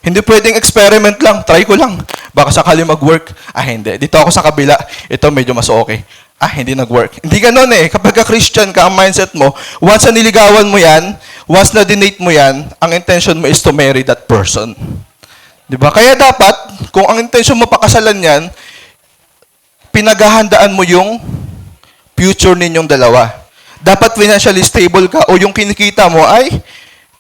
Hindi pwedeng experiment lang, try ko lang. Baka sakali mag-work, hindi. Dito ako sa kabila, ito medyo mas okay. Hindi nag-work. Hindi ganun Kapag ka-Christian ka, ang mindset mo, once na niligawan mo yan, once na dinate mo yan, ang intention mo is to marry that person. Diba? Kaya dapat, kung ang intention mo pakasalan yan, pinaghahandaan mo yung future ninyong dalawa. Dapat financially stable ka o yung kinikita mo ay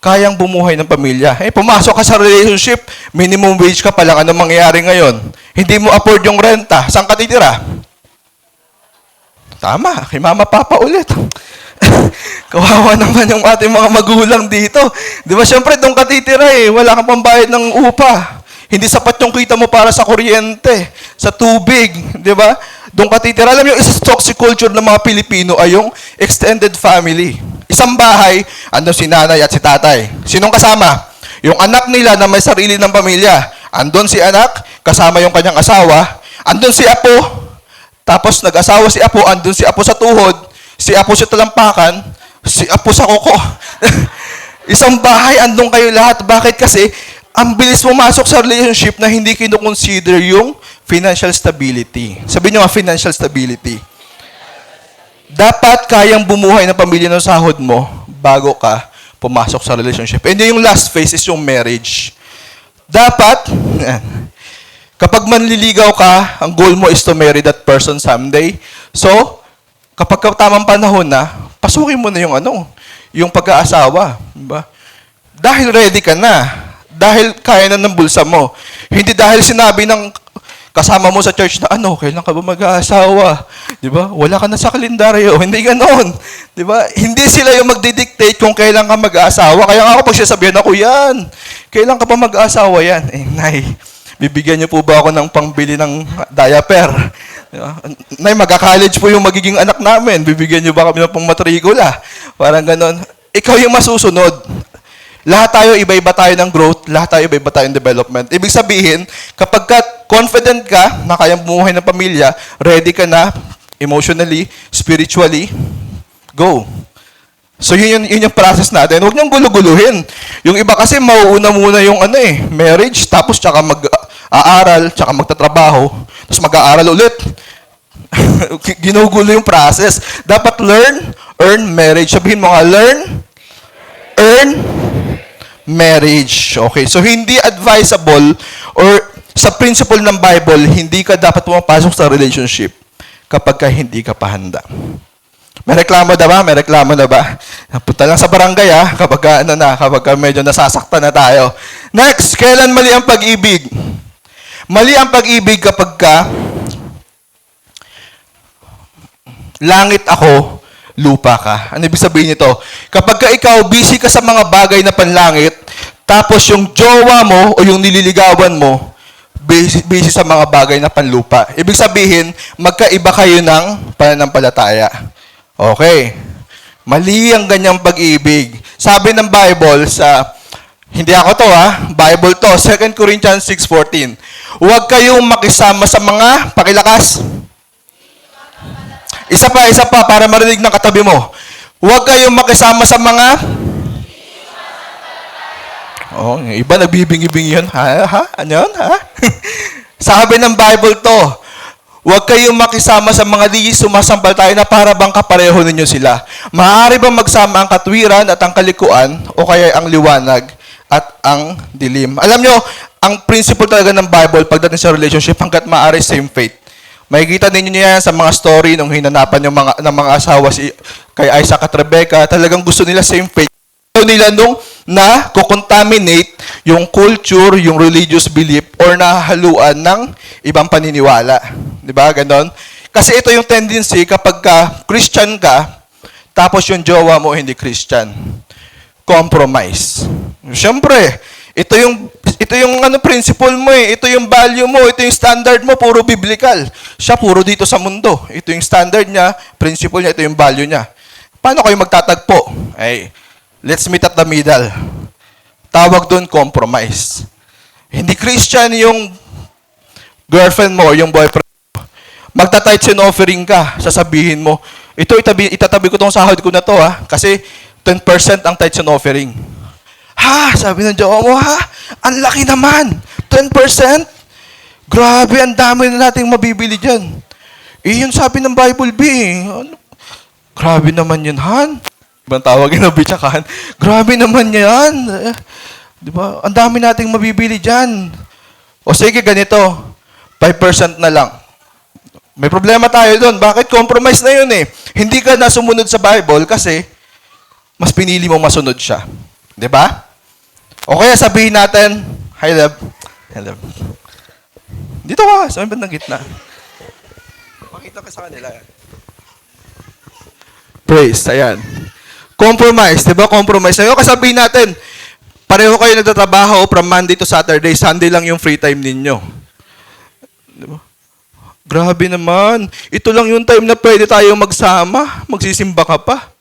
kayang bumuhay ng pamilya. Pumasok ka sa relationship, minimum wage ka pa lang, anong mangyayari ngayon? Hindi mo afford yung renta, saan ka titira? Tama, kay Mama Papa ulit. Kawawa naman yung ating mga magulang dito. Di ba, syempre, doon ka titira wala kang pambayad ng upa. Hindi sapat yung kita mo para sa kuryente, sa tubig, di ba? Doon ka titira. Alam mo, isa sa toxic culture ng mga Pilipino ay yung extended family. Isang bahay, andun si nanay at si tatay. Sinong kasama? Yung anak nila na may sarili ng pamilya. Andun si anak, kasama yung kanyang asawa. Andun si apo, tapos nag-asawa si apo, andun si apo sa tuhod, si apo sa talampakan, si apo sa koko. Isang bahay, andun kayo lahat. Bakit? Kasi, ang bilis pumasok sa relationship na hindi kino-consider yung financial stability. Sabihin nyo nga, financial stability. Dapat kayang bumuhay ng pamilya ng sahod mo bago ka pumasok sa relationship. And yung last phase is yung marriage. Dapat, kapag manliligaw ka, ang goal mo is to marry that person someday. So, kapag tamang panahon na, pasukin mo na yung pag-aasawa. Diba? Dahil ready ka na. Dahil kaya na ng bulsa mo. Hindi dahil sinabi ng kasama mo sa church na kailan ka ba mag-aasawa? Di ba? Wala ka na sa kalendaryo. Hindi ganon. Di ba? Hindi sila yung magdidictate kung kailan ka mag-aasawa. Kaya nga ako pag sasabihan ako, yan, kailan ka pa mag-aasawa yan? Eh, Nay, bibigyan niyo po ba ako ng pangbili ng diaper? Di ba? Nay, magka-college po yung magiging anak namin. Bibigyan niyo ba kami ng pangmatrikula? Parang ganon. Ikaw yung masusunod. Lahat tayo, iba-iba tayo ng growth. Lahat tayo, iba-iba tayo ng development. Ibig sabihin, kapag confident ka na kayang bumuhay ng pamilya, ready ka na emotionally, spiritually, go. So yun yung process natin. Huwag niyong guluguluhin. Yung iba kasi mauuna muna yung marriage, tapos tsaka mag-aaral, tsaka magtatrabaho, tapos mag-aaral ulit. Ginugulo yung process. Dapat learn, earn, marriage. Sabihin mo nga, learn, earn, marriage. Okay, so hindi advisable or sa principle ng Bible, hindi ka dapat pumapasok sa relationship kapag ka hindi ka pa handa. May reklamo na ba? May reklamo na ba? Punta lang sa barangay kapag kapag medyo nasasaktan na tayo. Next, kailan mali ang pag-ibig? Mali ang pag-ibig kapag ka langit ako, lupa ka. Ano ibig sabihin nito? Kapag ka ikaw busy ka sa mga bagay na panlangit, tapos yung jowa mo o yung nililigawan mo, busy sa mga bagay na panlupa. Ibig sabihin, magkaiba kayo ng pananampalataya. Okay. Mali ang ganyang pag-ibig. Sabi ng Bible hindi ako to Bible to, 2 Corinthians 6:14. Huwag kayong makisama sa mga, pakilakas. Isa pa, para marinig ng katabi mo. Huwag kayong makisama sa mga... yung iba nagbibingi-bingi yun. Ano yun? Sabi ng Bible to, huwag kayong makisama sa mga di sumasampalataya na para bang kapareho ninyo sila. Maaari bang magsama ang katwiran at ang kalikuan o kaya ang liwanag at ang dilim? Alam nyo, ang principle talaga ng Bible pagdating sa relationship, hanggat maaari same faith. Makikita ninyo yan sa mga story nung hinanapan ng mga asawa kay Isaac at Rebecca. Talagang gusto nila same faith. Gusto nila nung na kukontaminate yung culture, yung religious belief, or nahahaluan ng ibang paniniwala. Di ba? Ganon. Kasi ito yung tendency kapag Christian ka, tapos yung jowa mo hindi Christian. Compromise. Siyempre, ito yung principle mo ito yung value mo, ito yung standard mo, puro biblical. Siya puro dito sa mundo. Ito yung standard niya, principle niya, ito yung value niya. Paano kayo magtatagpo? Let's meet at the middle. Tawag doon compromise. Hindi Christian yung girlfriend mo, yung boyfriend mo. Magta-tithes and offering ka, sasabihin mo, itatabi ko tong sahod ko na to kasi 10% ang tithes and offering. Sabi ng jowa mo, ang laki naman. 10%? Grabe, ang dami na nating mabibili dyan. Yun sabi ng Bible, Grabe naman yun, Han. Ibang tawagin na bitsakan. Grabe naman yan. Di ba? Ang dami nating mabibili dyan. O sige, ganito. 5% na lang. May problema tayo doon. Bakit? Compromise na yun Hindi ka na sumunod sa Bible kasi mas pinili mo masunod siya. Di ba? O kaya sabihin natin, hi love. Dito ka, sa may bandang gitna. Pakita ka sa kanila. Praise, ayan. Compromise, di ba? Compromise. Ngayon, kasabihin natin, pareho kayo nagtatrabaho from Monday to Saturday, Sunday lang yung free time ninyo. Di ba? Grabe naman. Ito lang yung time na pwede tayo magsama. Magsisimba ka pa.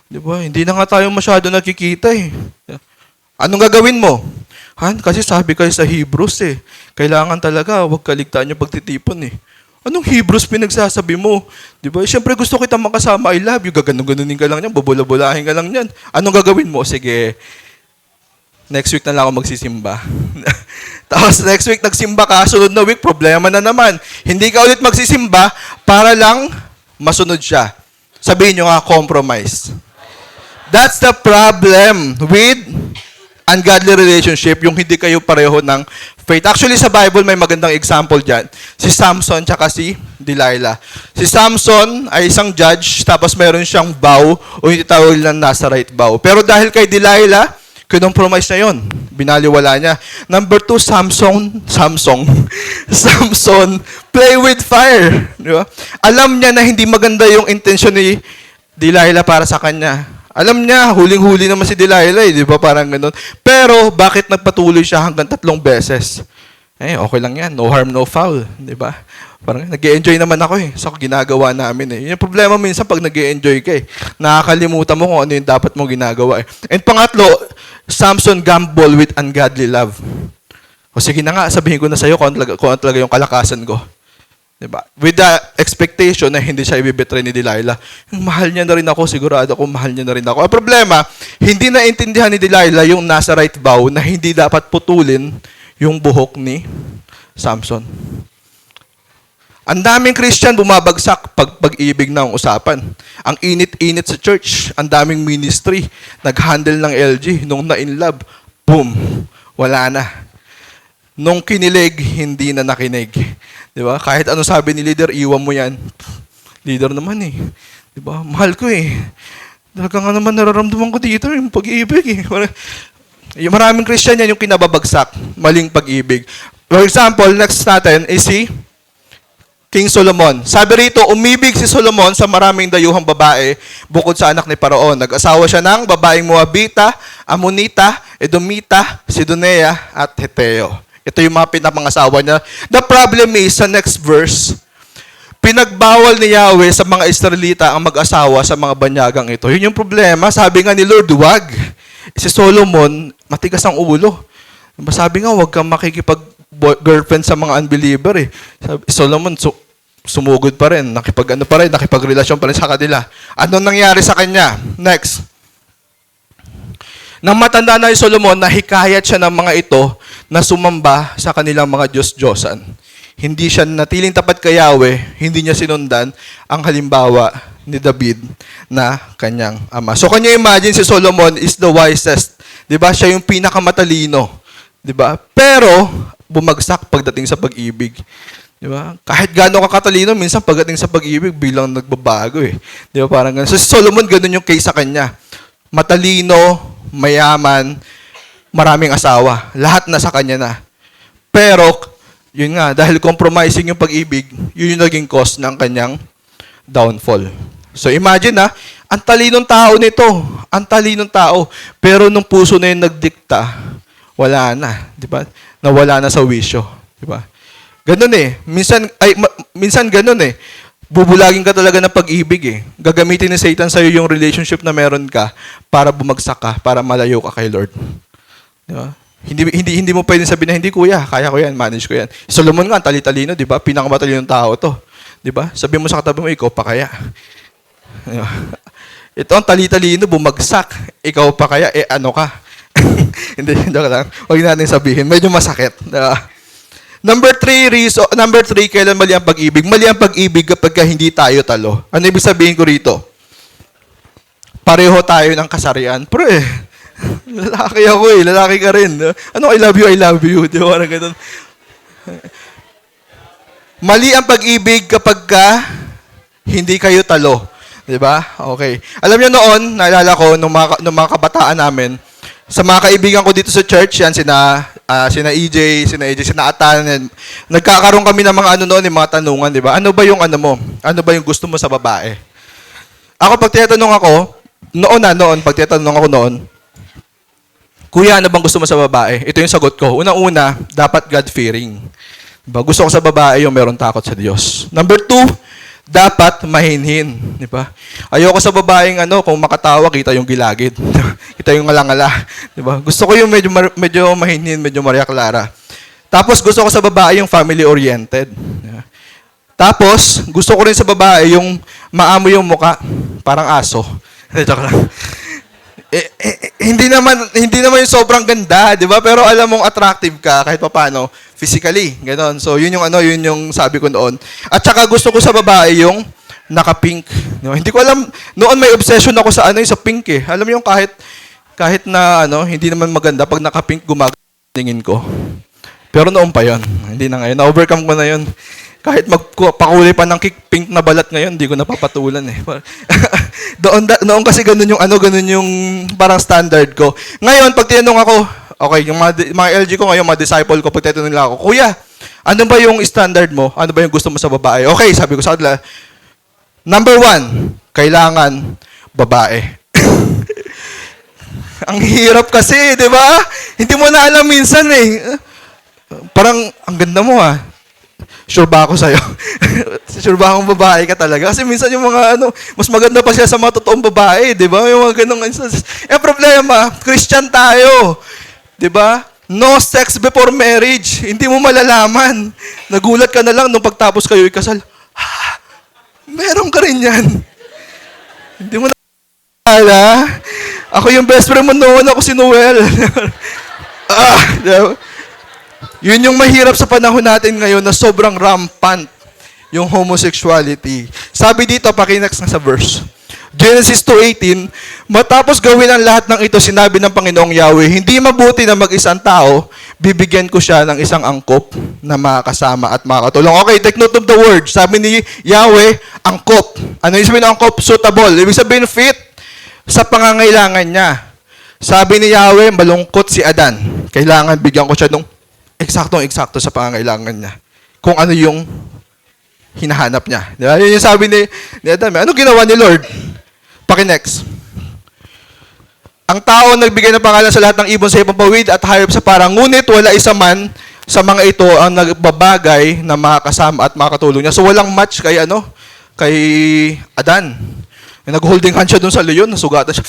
Di ba? Hindi na nga tayo masyado nakikita Anong gagawin mo? Kasi sabi kayo sa Hebrews kailangan talaga, huwag kaligtaan yung pagtitipon Anong Hebrews pinagsasabi mo? Di ba? Siyempre gusto kita makasama, I love you. Gaganon-ganonin ka lang yan, bubula-bulahin ka lang yan. Anong gagawin mo? Sige, next week na lang ako magsisimba. Tapos next week nagsimba ka, sunod na week, problema na naman. Hindi ka ulit magsisimba para lang masunod siya. Sabihin nyo nga, compromise. That's the problem with ungodly relationship, yung hindi kayo pareho ng faith. Actually, sa Bible, may magandang example dyan. Si Samson tsaka si Delilah. Si Samson ay isang judge, tapos meron siyang vow, o yung titawag lang Nazarite vow. Pero dahil kay Delilah, kinompromise na yun. Binaliwala niya. Number 2, Samson, play with fire. Di ba? Alam niya na hindi maganda yung intention ni Delilah para sa kanya. Alam niya, huling-huli naman si Delilah, di ba? Parang ganun. Pero, bakit nagpatuloy siya hanggang 3 beses? Okay lang yan. No harm, no foul. Di ba? Parang nag-e-enjoy naman ako sa ginagawa namin Yung problema minsan pag nag-e-enjoy ka nakakalimutan mo kung ano yung dapat mong ginagawa And pangatlo, Samson gamble with ungodly love. O sige na nga, sabihin ko na sa'yo kung ano talaga yung kalakasan ko. Diba? With the expectation na hindi siya ibibetray ni Delilah. Mahal niya na rin ako, sigurado ko mahal niya na rin ako. Ang problema, hindi naintindihan ni Delilah yung nasa right vow na hindi dapat putulin yung buhok ni Samson. Ang daming Christian bumabagsak pag pag-ibig na ang usapan. Ang init-init sa church, ang daming ministry, nag-handle ng LG, nung na-in love, boom, wala na. Nung kinilig, hindi na nakinig. Di ba? Kahit ano sabi ni leader, iwan mo yan. Leader naman Di ba? Mahal ko Talaga nga naman nararamdaman ko dito yung pag-ibig Yung maraming Christian yan yung kinababagsak, maling pag-ibig. For example, next natin is si King Solomon. Sabi rito, umibig si Solomon sa maraming dayuhang babae bukod sa anak ni Paraon. Nag-asawa siya ng babaeng Moabita, Amonita, Edomita, Sidonea, at Heteo. Ito yung mga pinapangasawa niya. The problem is, sa next verse, pinagbawal ni Yahweh sa mga Israelita ang mag-asawa sa mga banyagang ito. Yun yung problema. Sabi nga ni Lord, wag. Si Solomon, matigas ang ulo. Sabi nga, wag kang makikipag-girlfriend sa mga unbeliever Sabi, Solomon, sumugod pa rin. Nakipagrelasyon pa rin sa kanila. Ano nangyari sa kanya? Next. Nang matanda na si Solomon, nahikayat siya ng mga ito na sumamba sa kanilang mga Diyos-Diyosan. Hindi siya natiling tapat kay Yahweh, hindi niya sinundan ang halimbawa ni David na kanyang ama. So, kanya imagine si Solomon is the wisest. Di ba? Siya yung pinakamatalino. Di ba? Pero, bumagsak pagdating sa pag-ibig. Di ba? Kahit gaano ka katalino, minsan pagdating sa pag-ibig, bilang nagbabago Di ba? Parang ganun. So, si Solomon, ganun yung case sa kanya. Matalino, mayaman, maraming asawa. Lahat na sa kanya na. Pero, yun nga, dahil compromising yung pag-ibig, yun yung naging cause ng kanyang downfall. So imagine ang talinong tao nito. Ang talinong tao. Pero nung puso na yung nagdikta, wala na. Di ba? Nawala na sa wisyo. Di ba? Ganun minsan ganun Bubulagin ka talaga ng pag-ibig Gagamitin ni Satan sa'yo yung relationship na meron ka para bumagsak ka, para malayo ka kay Lord. Di ba? Hindi mo pwedeng sabihin na, hindi kuya, kaya ko yan, manage ko yan. Solomon nga, tali-talino, di ba? Pinakamatalino tao to. Di ba? Sabihin mo sa katabi mo, ikaw pa kaya. Diba? Ito ang tali-talino, bumagsak. Ikaw pa kaya, ano ka? Hindi, joke lang. Huwag natin sabihin. Medyo masakit. Diba? Number 3, kailan mali ang pag-ibig? Mali ang pag-ibig kapag hindi tayo talo. Ano ibig sabihin ko rito? Pareho tayo ng kasarian. Pero lalaki ako lalaki ka rin. Ano, I love you. Di ba? Ganun. Mali ang pag-ibig kapag hindi kayo talo. Di ba? Okay. Alam niyo noon, naalala ko, nung mga kabataan namin, sa mga kaibigan ko dito sa church, yan, sina EJ, sina Atan, nagkakaroon kami ng mga mga tanungan, di ba? Ano ba yung mo? Ano ba yung gusto mo sa babae? Ako, pag tinatanong ako, pag tinatanong ako noon, kuya, ano bang gusto mo sa babae? Ito yung sagot ko. Unang-una, dapat God-fearing. Diba? Gusto ko sa babae yung meron takot sa Diyos. Number 2, dapat mahinhin. Diba? Ayoko sa babaeng kung makatawa, kita yung gilagid. Kita yung ngalangala. Diba? Gusto ko yung medyo mahinhin, medyo Maria Clara. Tapos, gusto ko sa babae yung family-oriented. Diba? Tapos, gusto ko rin sa babae yung maamoy yung muka. Parang aso. Joke lang. Hindi naman yung sobrang ganda, 'di ba? Pero alam mong attractive ka kahit papaano physically, ganoon. So yun yung sabi ko noon. At saka gusto ko sa babae yung naka-pink. No? Hindi ko alam noon may obsession ako sa sa pink Alam mo yung kahit na hindi naman maganda pag naka-pink tingin ko. Pero noon pa 'yon. Hindi na ngayon. Na-overcome ko na 'yon. Kahit magpakulay pa ng pink na balat ngayon, hindi ko napapatulan Noon kasi ganun yung parang standard ko. Ngayon, pag tinanong ako, okay, yung mga LG ko ngayon, mga disciple ko, pag tinanong nila ako, kuya, ano ba yung standard mo? Ano ba yung gusto mo sa babae? Okay, sabi ko sa kanila, number 1, kailangan babae. Ang hirap kasi, di ba? Hindi mo na alam minsan eh. Parang, ang ganda mo ah. Sure ba ako sa'yo? Sure ba akong babae ka talaga? Kasi minsan yung mga mas maganda pa siya sa mga totoong babae, di ba? Yung mga ganong instances. Problema, Christian tayo. Di ba? No sex before marriage. Hindi mo malalaman. Nagulat ka na lang nung pagtapos kayo ikasal. Meron ka rin yan. Hindi mo na ako yung best friend mo noon, ako si Noel. Diba? Yun yung mahirap sa panahon natin ngayon na sobrang rampant yung homosexuality. Sabi dito, pakinext na sa verse. Genesis 2:18, matapos gawin ang lahat ng ito, sinabi ng Panginoong Yahweh, hindi mabuti na mag-isang tao, bibigyan ko siya ng isang angkop na makakasama at makakatulong. Okay, take note of the word. Sabi ni Yahweh, angkop. Ano yung sabihin ng angkop? Suitable. Ibig sabihin fit sa pangangailangan niya. Sabi ni Yahweh, malungkot si Adan. Kailangan bigyan ko siya ng eksaktong-eksakto sa pangangailangan niya. Kung ano yung hinahanap niya. Di ba? Yun yung sabi ni Adam. Ano ginawa ni Lord? Pakinext. Ang tao nagbigay ng pangalan sa lahat ng ibon sa ipapawid at hayop sa parang, ngunit wala isa man sa mga ito ang nagbabagay na makakasama at makakatulong niya. So walang match kay kay Adan. Nag-holding hand siya doon sa leon, nasugatan siya.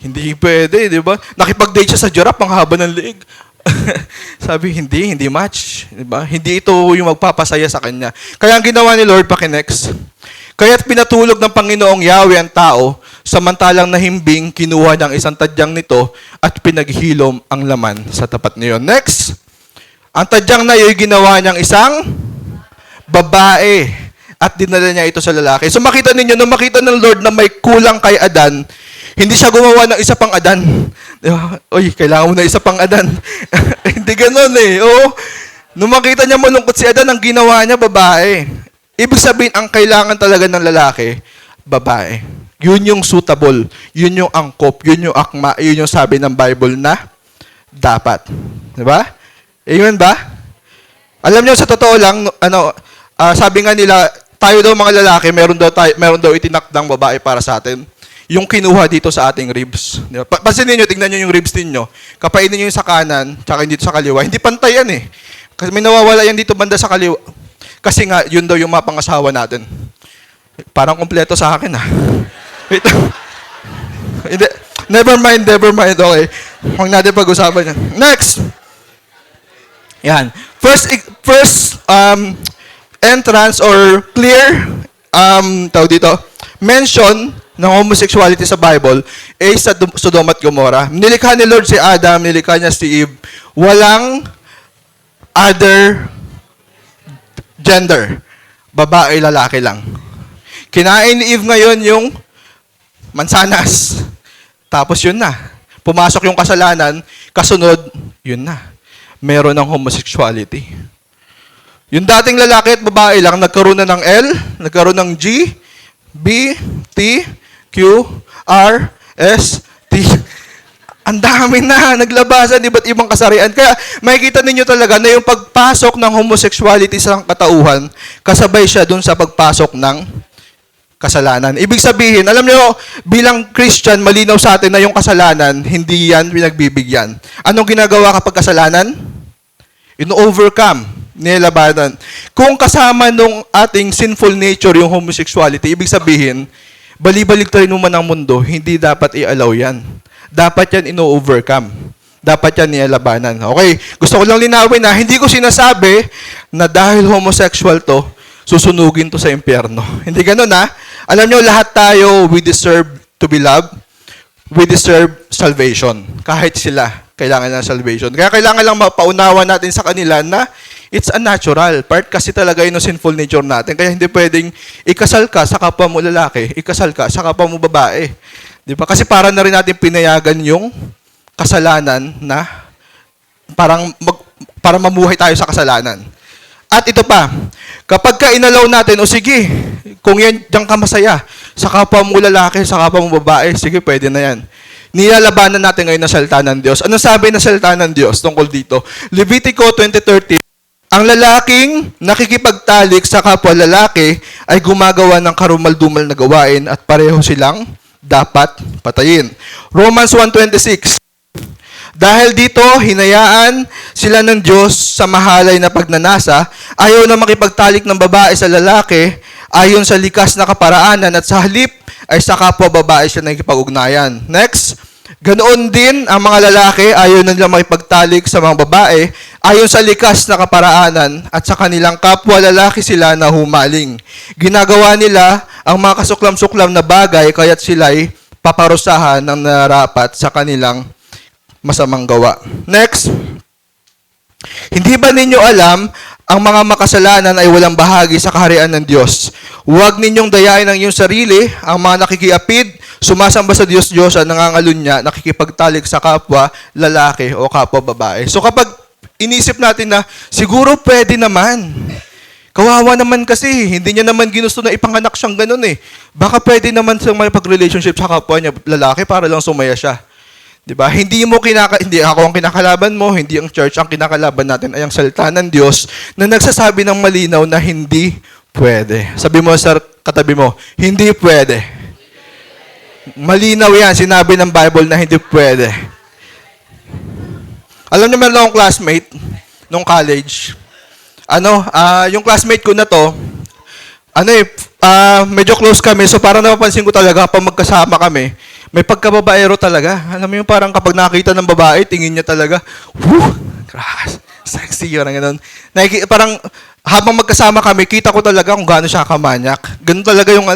Hindi pwede, di ba? Nakipag-date siya sa giraffe, ang haba ng leeg. Sabi, hindi match. Diba? Hindi ito yung magpapasaya sa kanya. Kaya ang ginawa ni Lord, pakinext. Kaya't pinatulog ng Panginoong Yahweh ang tao, samantalang nahimbing, kinuha ng isang tadyang nito at pinaghilom ang laman sa tapat niyon. Next, ang tadyang na iyo'y ginawa niyang isang babae at dinala niya ito sa lalaki. So makita ninyo, nung makita ng Lord na may kulang kay Adan, hindi siya gumawa ng isa pang Adan. Uy, kailangan mo na isa pang Adan. Hindi ganun eh. Oo. Nung makita niya malungkot si Adan, ang ginawa niya, babae. Ibig sabihin, ang kailangan talaga ng lalaki, babae. Yun yung suitable. Yun yung angkop. Yun yung akma. Yun yung sabi ng Bible na dapat. Diba? Yun ba? Alam niyo, sa totoo lang, sabi nga nila, tayo daw mga lalaki, meron daw itinakdang babae para sa atin. Yung kinuha dito sa ating ribs. Diba? Pansinin nyo, tignan nyo yung ribs ninyo. Kapainin nyo yung sa kanan, tsaka dito sa kaliwa. Hindi pantay yan eh. Kasi may nawawala yan dito banda sa kaliwa. Kasi nga, yun daw yung mapangasawa natin. Parang kompleto sa akin ah. Wait. Never mind. Okay. Huwag natin pag-usapan yan. Next. Yan. First entrance or clear tawag dito, mention ng homosexuality sa Bible ay sa Sodom at Gomorrah. Nilikha ni Lord si Adam, nilikha niya si Eve. Walang other gender. Babae, lalaki lang. Kinain ni Eve ngayon yung mansanas. Tapos yun na. Pumasok yung kasalanan, kasunod, yun na. Meron ng homosexuality. Yung dating lalaki at babae lang, nagkaroon na ng L, nagkaroon ng G, B, T, Q, R, S, T. Ang dami na, naglabasan, iba't ibang kasarian. Kaya makikita ninyo talaga na yung pagpasok ng homosexuality sa katauhan, kasabay siya dun sa pagpasok ng kasalanan. Ibig sabihin, alam nyo, bilang Christian, malinaw sa atin na yung kasalanan, hindi yan pinagbibigyan. Anong ginagawa kapag kasalanan? Ino-overcome, nilabanan. Kung kasama nung ating sinful nature yung homosexuality, ibig sabihin, balibalik tayo naman ng mundo, hindi dapat i-allow yan. Dapat yan ino-overcome. Dapat yan nilalabanan. Okay, gusto ko lang linawin na hindi ko sinasabi na dahil homosexual to, susunugin to sa impyerno. Hindi ganun ha. Alam nyo, lahat tayo, we deserve to be loved. We deserve salvation. Kahit sila, kailangan ng salvation. Kaya kailangan lang mapaunawa natin sa kanila na it's a natural part kasi talaga yun ang sinful nature natin. Kaya hindi pwedeng ikasal ka sa kapwa mo lalaki, ikasal ka sa kapwa mo babae. Di ba? Kasi para na rin natin pinayagan yung kasalanan na para mamuhay tayo sa kasalanan. At ito pa, kapag ka inalaw natin, o sige, kung yan diyan ka masaya, sa kapwa mo lalaki, sa kapwa mo babae, sige, pwede na yan. Nilalabanan natin ngayon na salita ng Diyos. Ano sabi na salita ng Diyos tungkol dito? Levitico 20:30, Ang lalaking nakikipagtalik sa kapwa lalaki ay gumagawa ng karumal-dumal na gawain at pareho silang dapat patayin. Romans 1:26. Dahil dito, hinayaan sila ng Diyos sa mahalay na pagnanasa, ayaw na makipagtalik ng babae sa lalaki, ayon sa likas na kaparaanan at sa halip ay sa kapwa babae siya nakikipag-ugnayan. Next, ganoon din ang mga lalaki, ayaw na nila makipagtalik sa mga babae, ayon sa likas na kaparaanan at sa kanilang kapwa lalaki sila na humaling. Ginagawa nila ang mga kasuklam-suklam na bagay kaya't sila'y paparusahan ng narapat sa kanilang masamang gawa. Next, hindi ba ninyo alam ang mga makasalanan ay walang bahagi sa kaharian ng Diyos? Huwag ninyong dayain ang iyong sarili, ang mga nakikiapid, sumasamba sa Diyos-Diyosan, nangangalunya, nakikipagtalik sa kapwa lalaki o kapwa babae. So kapag inisip natin na siguro pwede naman, kawawa naman kasi, hindi niya naman ginusto na ipanganak siyang ganun eh. Baka pwede naman siyang may pag-relationship sa kapwa niya lalaki para lang sumaya siya. 'Di ba? Hindi ako ang kinakalaban mo, hindi ang church ang kinakalaban natin, ay ang salita ng Diyos na nagsasabi ng malinaw na hindi pwede. Sabi mo sa katabi mo, hindi pwede. Malinaw 'yan, sinabi ng Bible na hindi pwede. Alam niyo, meron akong classmate nung college. Yung classmate ko na to, medyo close kami, so parang napapansin ko talaga pag magkasama kami, may pagkababaero talaga. Alam mo yung parang kapag nakita ng babae, tingin niya talaga, whoo, grass, sexy, parang ganun. Parang habang magkasama kami, kita ko talaga kung gaano siya kamanyak. Ganun talaga yung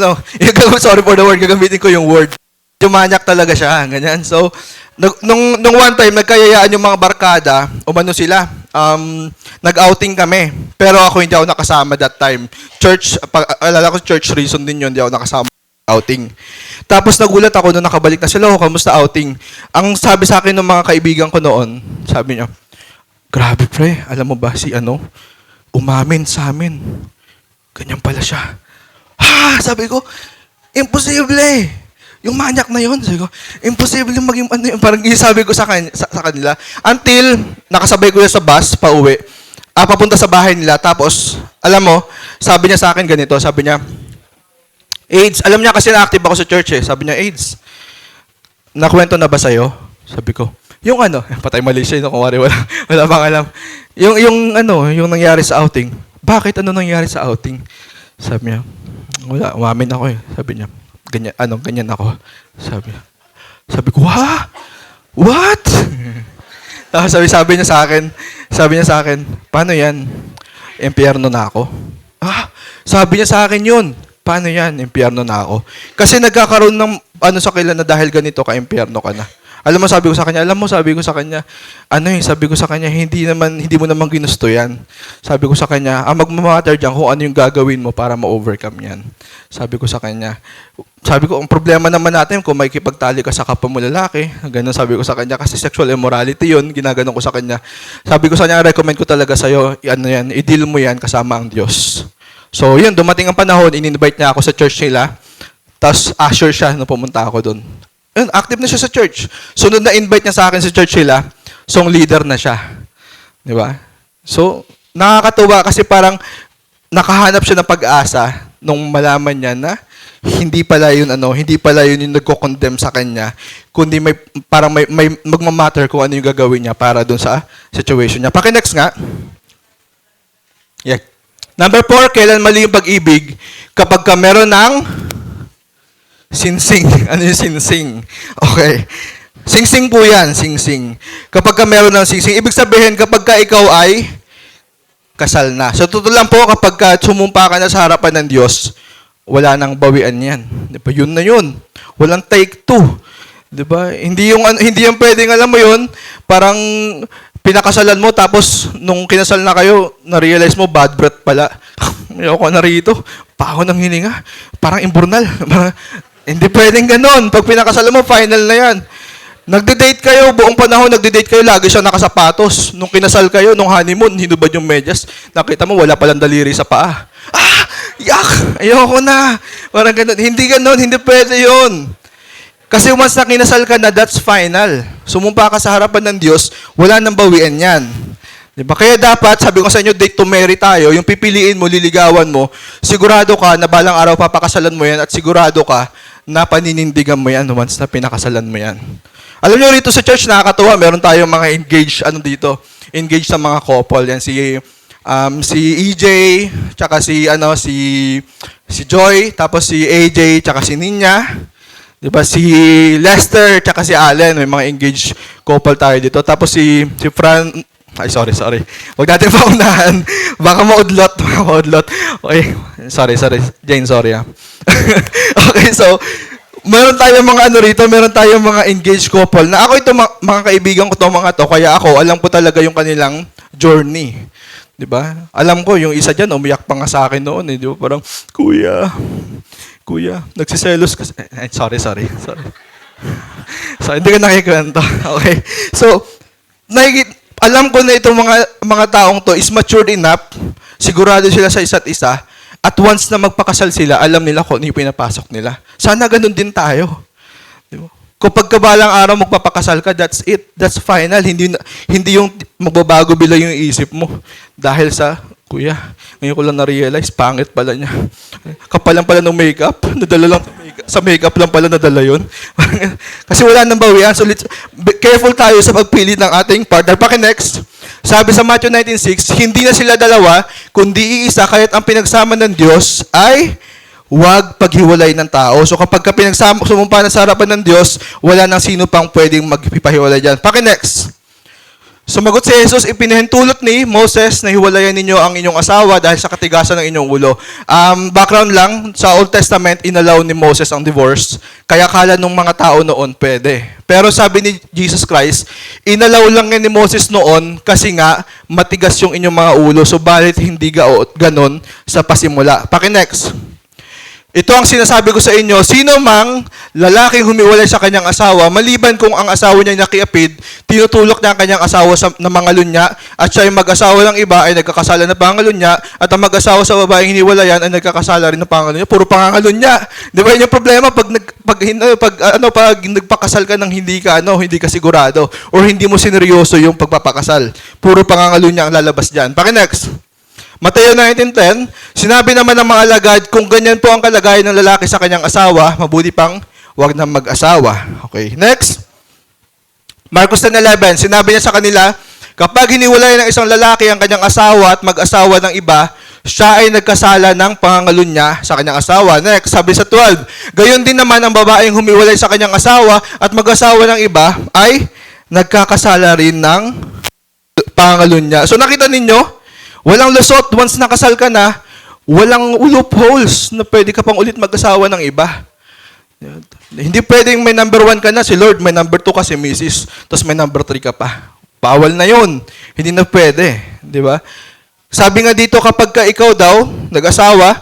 sorry for the word, gagamitin ko yung word. Manyak talaga siya, ganyan. So, nung one time, nagkayayaan yung mga barkada, umano sila, nag-outing kami. Pero ako hindi ako nakasama that time. Alala ko church reason din yun, hindi ako nakasama outing. Tapos nagulat ako nung nakabalik na sila, kamusta outing? Ang sabi sa akin ng mga kaibigan ko noon, sabi niya, grabe pre, alam mo ba si umamin sa amin. Ganyan pala siya. Ha! Sabi ko, imposible! Yung manyak na yun, sabi ko, imposible maging yun. Parang sabi ko sa kanila. Until, nakasabay ko sa bus, pauwi. Papunta sa bahay nila. Tapos, alam mo, sabi niya sa akin ganito, sabi niya, AIDS, alam niya kasi na-active ako sa church eh. Sabi niya, AIDS, nakwento na ba sa'yo? Sabi ko, yung patay mali siya, kung wala bang alam. Yung nangyari sa outing. Bakit nangyari sa outing? Sabi niya, wala, umamin ako eh. Sabi niya, ganyan ako. Sabi ko, ha? What? Tapos sabi niya sa akin, paano yan? Impyerno na ako. Sabi niya sa akin yun. Paano yan? Impyerno na ako. Kasi nagkakaroon ng sa kailan na dahil ganito ka, impyerno ka na. Alam mo, sabi ko sa kanya, hindi mo naman ginusto yan. Sabi ko sa kanya, magmamatter dyan kung ano yung gagawin mo para ma-overcome yan. Sabi ko, ang problema naman natin kung may kipagtali ka sa kapwa mo lalaki, ganun sabi ko sa kanya, kasi sexual immorality yun, ginaganon ko sa kanya. Sabi ko sa kanya, recommend ko talaga sa'yo, i-deal mo yan kasama ang Diyos. So, yun, dumating ang panahon, in-invite niya ako sa church nila, tapos usher siya nung pumunta ako doon. Active na siya sa church. Sunod na invite niya sa akin sa church nila, song leader na siya. Di ba? So, nakakatuwa kasi parang nakahanap siya ng pag-asa nung malaman niya na hindi pala yun yung nagko-condemn sa kanya, kundi may magmamatter kung ano yung gagawin niya para doon sa situation niya. Paki-next nga. Yeah. Number 4, kailan mali yung pag-ibig? Kapag ka meron ng sinsing. Ano yung sinsing? Okay. Singsing po yan, singsing. Kapag ka meron ng singsing, ibig sabihin kapag ka ikaw ay kasal na. So, totoo lang po, kapag ka sumumpa ka na sa harapan ng Diyos, wala nang bawian yan. Diba? Yun na yun. Walang take two. Diba? Hindi yung pwedeng, alam mo yun, parang pinakasalan mo, tapos nung kinasal na kayo, na-realize mo, bad breath pala. Ayoko na rito. Paho ng hininga. Parang imburnal. Hindi pwedeng ganon. Pag pinakasalan mo, final na yan. Nagde-date kayo, buong panahon nagde-date kayo, lagi siya nakasapatos. Nung kinasal kayo, nung honeymoon, hinubad yung medyas. Nakita mo, wala palang daliri sa paa. Yak! Ayoko na. Parang ganon. Hindi ganon, hindi pwede yun. Kasi once na kinasal ka na, that's final. Sumumpa ka sa harapan ng Diyos, wala nang bawian yan. Di ba? Kaya dapat, sabi ko sa inyo, date to marry tayo, yung pipiliin mo, liligawan mo, sigurado ka na balang araw papakasalan mo yan at sigurado ka na paninindigan mo yan once na pinakasalan mo yan. Alam nyo, rito sa church, nakakatuwa, meron tayong mga engaged, engaged sa mga couple. Yan, si EJ, tsaka si Joy, tapos si AJ, tsaka si Ninya. Diba? Si Lester, tsaka si Allen, may mga engaged couple tayo dito. Tapos si Fran, ay, sorry. Huwag natin paunahan. Baka maudlot. Okay. Sorry. Jane, sorry ah. Okay, so, meron tayong mga meron tayong mga engaged couple na ako mga kaibigan ko mga to, kaya ako, alam ko talaga yung kanilang journey. 'Di ba? Alam ko, yung isa diyan umiyak pa nga sa akin noon, eh, 'di ba? Parang, Kuya, nagsiselos kasi. Sorry. So, hindi ka nakikwento. Okay. So, alam ko na itong mga taong to is matured enough, sigurado sila sa isa't isa, at once na magpakasal sila, alam nila kung ano yung pinapasok nila. Sana ganun din tayo. Diba? Kapag kabalang araw magpapakasal ka, that's it. That's final. Hindi yung magbabago bila yung isip mo. Dahil sa, Kuya, ngayon ko lang na-realize, pangit pala niya. Kapalan pala ng makeup. Nadala lang sa makeup lang pala nadala yun. Kasi wala nang bawian. So, careful tayo sa pagpili ng ating partner. Next. Sabi sa Matthew 19:6, hindi na sila dalawa, kundi iisa, kaya't ang pinagsama ng Diyos ay huwag paghiwalay ng tao. So kapag sumumpa na sa harapan ng Diyos, wala nang sino pang pwedeng magpipahiwalay dyan. Next. Sumagot si Jesus, ipinahintulot ni Moses na hiwalayan ninyo ang inyong asawa dahil sa katigasan ng inyong ulo. Background lang, sa Old Testament, inallow ni Moses ang divorce. Kaya kala nung mga tao noon, pwede. Pero sabi ni Jesus Christ, inallow lang yan ni Moses noon kasi nga matigas yung inyong mga ulo. So, balit hindi ganon sa pasimula. Next. Ito ang sinasabi ko sa inyo, sino mang lalaking humiwalay sa kanyang asawa, maliban kung ang asawa niya nakiapid, tinutulok niya ang kanyang asawa na mangalunya, at siya ay mag-asawa ng iba ay nagkakasala ng pangalunya, at ang mag-asawa sa babaeng hiniwalayan ay nagkakasala rin ng pangalunya. Puro pangalunya. Di ba yun yung problema pag nagpakasal ka ng hindi ka sigurado, or hindi mo sineryoso yung pagpapakasal. Puro pangalunya ang lalabas diyan. Next. Mateo 19:10, sinabi naman ng mga alagad, kung ganyan po ang kalagayan ng lalaki sa kanyang asawa, mabuti pang wag na mag-asawa. Okay, next. Marcos 10:11, sinabi niya sa kanila, kapag hiniwalay ng isang lalaki ang kanyang asawa at mag-asawa ng iba, siya ay nagkasala ng pangangalunya sa kanyang asawa. Next, sabi sa 12, gayon din naman ang babaeng humiwalay sa kanyang asawa at mag-asawa ng iba ay nagkakasala rin ng pangangalunya. So nakita ninyo, walang lusot, once nakasal ka na, walang loopholes na pwede ka pang ulit mag-asawa ng iba. Hindi pwedeng may number 1 ka na, si Lord, may number 2 ka, si Mrs., tapos may number 3 ka pa. Bawal na yun. Hindi na pwede. Di ba? Sabi nga dito, kapag ka ikaw daw, nag-asawa,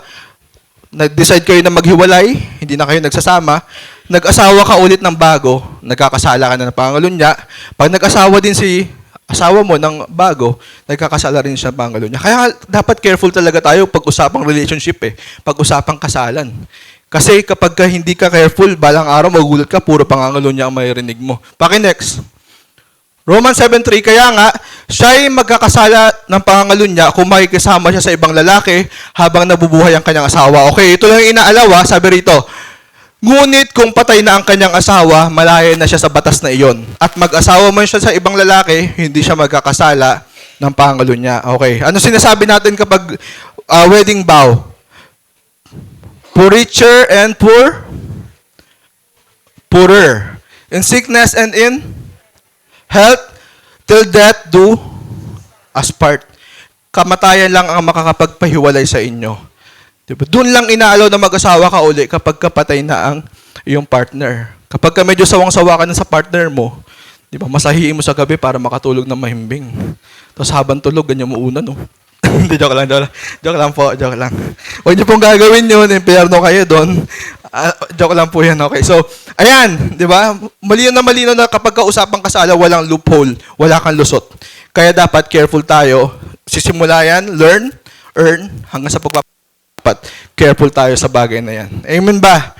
nag-decide kayo na maghiwalay, hindi na kayo nagsasama, nag-asawa ka ulit ng bago, nagkakasala ka na ng pangalunya, pag nag-asawa din si asawa mo ng bago, nagkakasala rin siya pangalo niya. Kaya dapat careful talaga tayo pag-usapang relationship pag-usapang kasalan. Kasi kapag hindi ka careful, balang araw magugulat ka, puro pangangalo niya ang maririnig mo. Next. Romans 7:3, kaya nga, siya ay magkakasala ng pangangalo niya kung makikisama siya sa ibang lalaki habang nabubuhay ang kanyang asawa. Okay, ito lang inaalawa, sabi rito, ngunit kung patay na ang kanyang asawa, malaya na siya sa batas na iyon. At mag-asawa man siya sa ibang lalaki, hindi siya magkakasala ng pangalo niya. Okay. Ano sinasabi natin kapag wedding vow? For richer and poorer. In sickness and in health, till death do us part. Kamatayan lang ang makakapagpahiwalay sa inyo. Diba? Doon lang inaalaw na mag-asawa ka uli kapag kapatay na ang iyong partner. Kapag ka medyo sawang-sawa ka na sa partner mo, di ba, masahiin mo sa gabi para makatulog ng mahimbing. Tapos habang tulog, ganyan mo una, no? Hindi, joke lang po. Huwag niyo pong gagawin yun, impyerno kayo doon. Joke lang po yan, okay? So, ayan, di ba? Malinaw na kapag kausapang kasala, walang loophole, wala kang lusot. Kaya dapat careful tayo. Sisimula yan, learn, earn, hanggang sa pagpapalit. Careful tayo sa bagay na yan. Amen ba?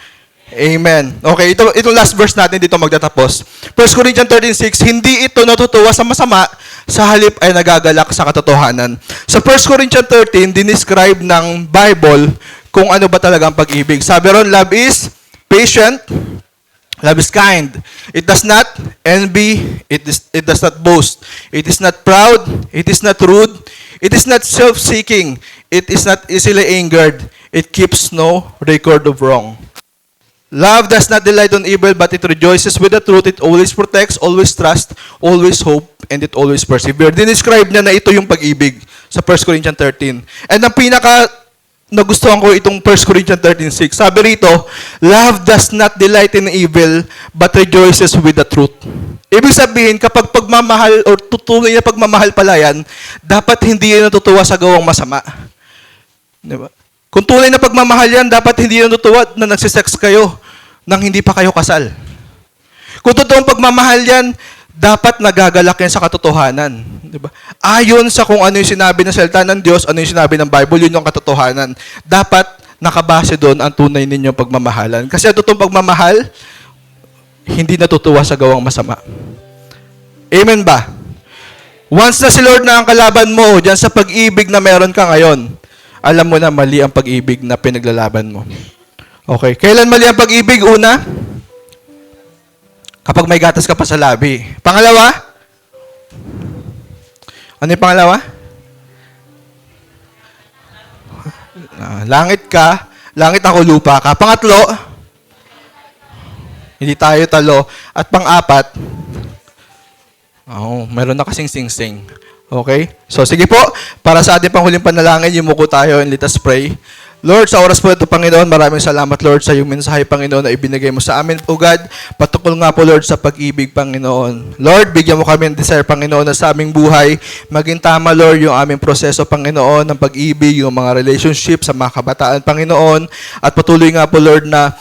Amen. Okay, itong last verse natin dito magtatapos. 1 Corinthians 13:6, hindi ito natutuwa sa masama, sa halip ay nagagalak sa katotohanan. Sa 1 Corinthians 13, dinescribe ng Bible kung ano ba talaga ang pag-ibig. Sabi ron, love is patient, love is kind. It does not envy, it does not boast. It is not proud, it is not rude, it is not self-seeking, it is not easily angered, it keeps no record of wrong. Love does not delight on evil, but it rejoices with the truth. It always protects, always trusts, always hope, and it always perseveres. Dinescribe niya na ito yung pag-ibig sa 1 Corinthians 13. And ang pinaka nagustuhan ko itong 1 Corinthians 13:6. Sabi rito, love does not delight in evil, but rejoices with the truth. Ibig sabihin, kapag pagmamahal or tutuloy na pagmamahal pala yan, dapat hindi yan natutuwa sa gawang masama. Diba? Kung tunay na pagmamahal yan, dapat hindi yan natutuwa na nagsisex kayo nang hindi pa kayo kasal. Kung totoong pagmamahal yan, dapat nagagalak yan sa katotohanan. Diba? Ayon sa kung ano yung sinabi ng salita ng Diyos, ano yung sinabi ng Bible, yun yung katotohanan. Dapat nakabase doon ang tunay ninyong pagmamahalan. Kasi ang totoong pagmamahal, hindi natutuwa sa gawang masama. Amen ba? Once na si Lord na ang kalaban mo, dyan sa pag-ibig na meron ka ngayon, alam mo na mali ang pag-ibig na pinaglalaban mo. Okay. Kailan mali ang pag-ibig? Una, kapag may gatas ka pa sa labi. Pangalawa, ano yung pangalawa? Langit ka, langit ako lupa ka. Pangatlo, hindi tayo talo. At pang-apat, meron na kasing sing-sing. Okay? So, sige po. Para sa ating panghuling panalangin, yumuko tayo and let us pray. Lord, sa oras po ito, Panginoon, maraming salamat, Lord, sa iyong mensahe, Panginoon, na ibinigay mo sa amin, O God. Patukol nga po, Lord, sa pag-ibig, Panginoon. Lord, bigyan mo kami ng desire, Panginoon, na sa aming buhay, maging tama, Lord, yung aming proseso, Panginoon, ng pag-ibig, yung mga relationship sa mga kabataan, Panginoon. At patuloy nga po, Lord, na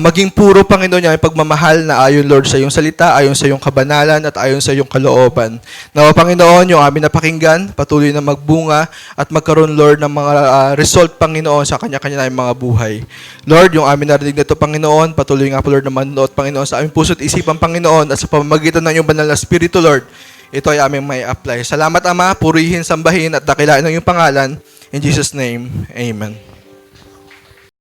maging puro, Panginoon, yung aming pagmamahal na ayon, Lord, sa iyong salita, ayon sa iyong kabanalan, at ayon sa iyong kalooban. Nawa, Panginoon, yung aming napakinggan, patuloy na magbunga at magkaroon, Lord, ng mga result, Panginoon, sa kanya-kanya na mga buhay. Lord, yung amin narinig na ito, Panginoon, patuloy nga po, Lord, na manood, Panginoon, sa aming puso't isipan, Panginoon, at sa pamamagitan ng iyong banal na Espiritu, Lord, ito ay aming may apply. Salamat, Ama, purihin, sambahin, at dakilain ng iyong pangalan. In Jesus' name, Amen.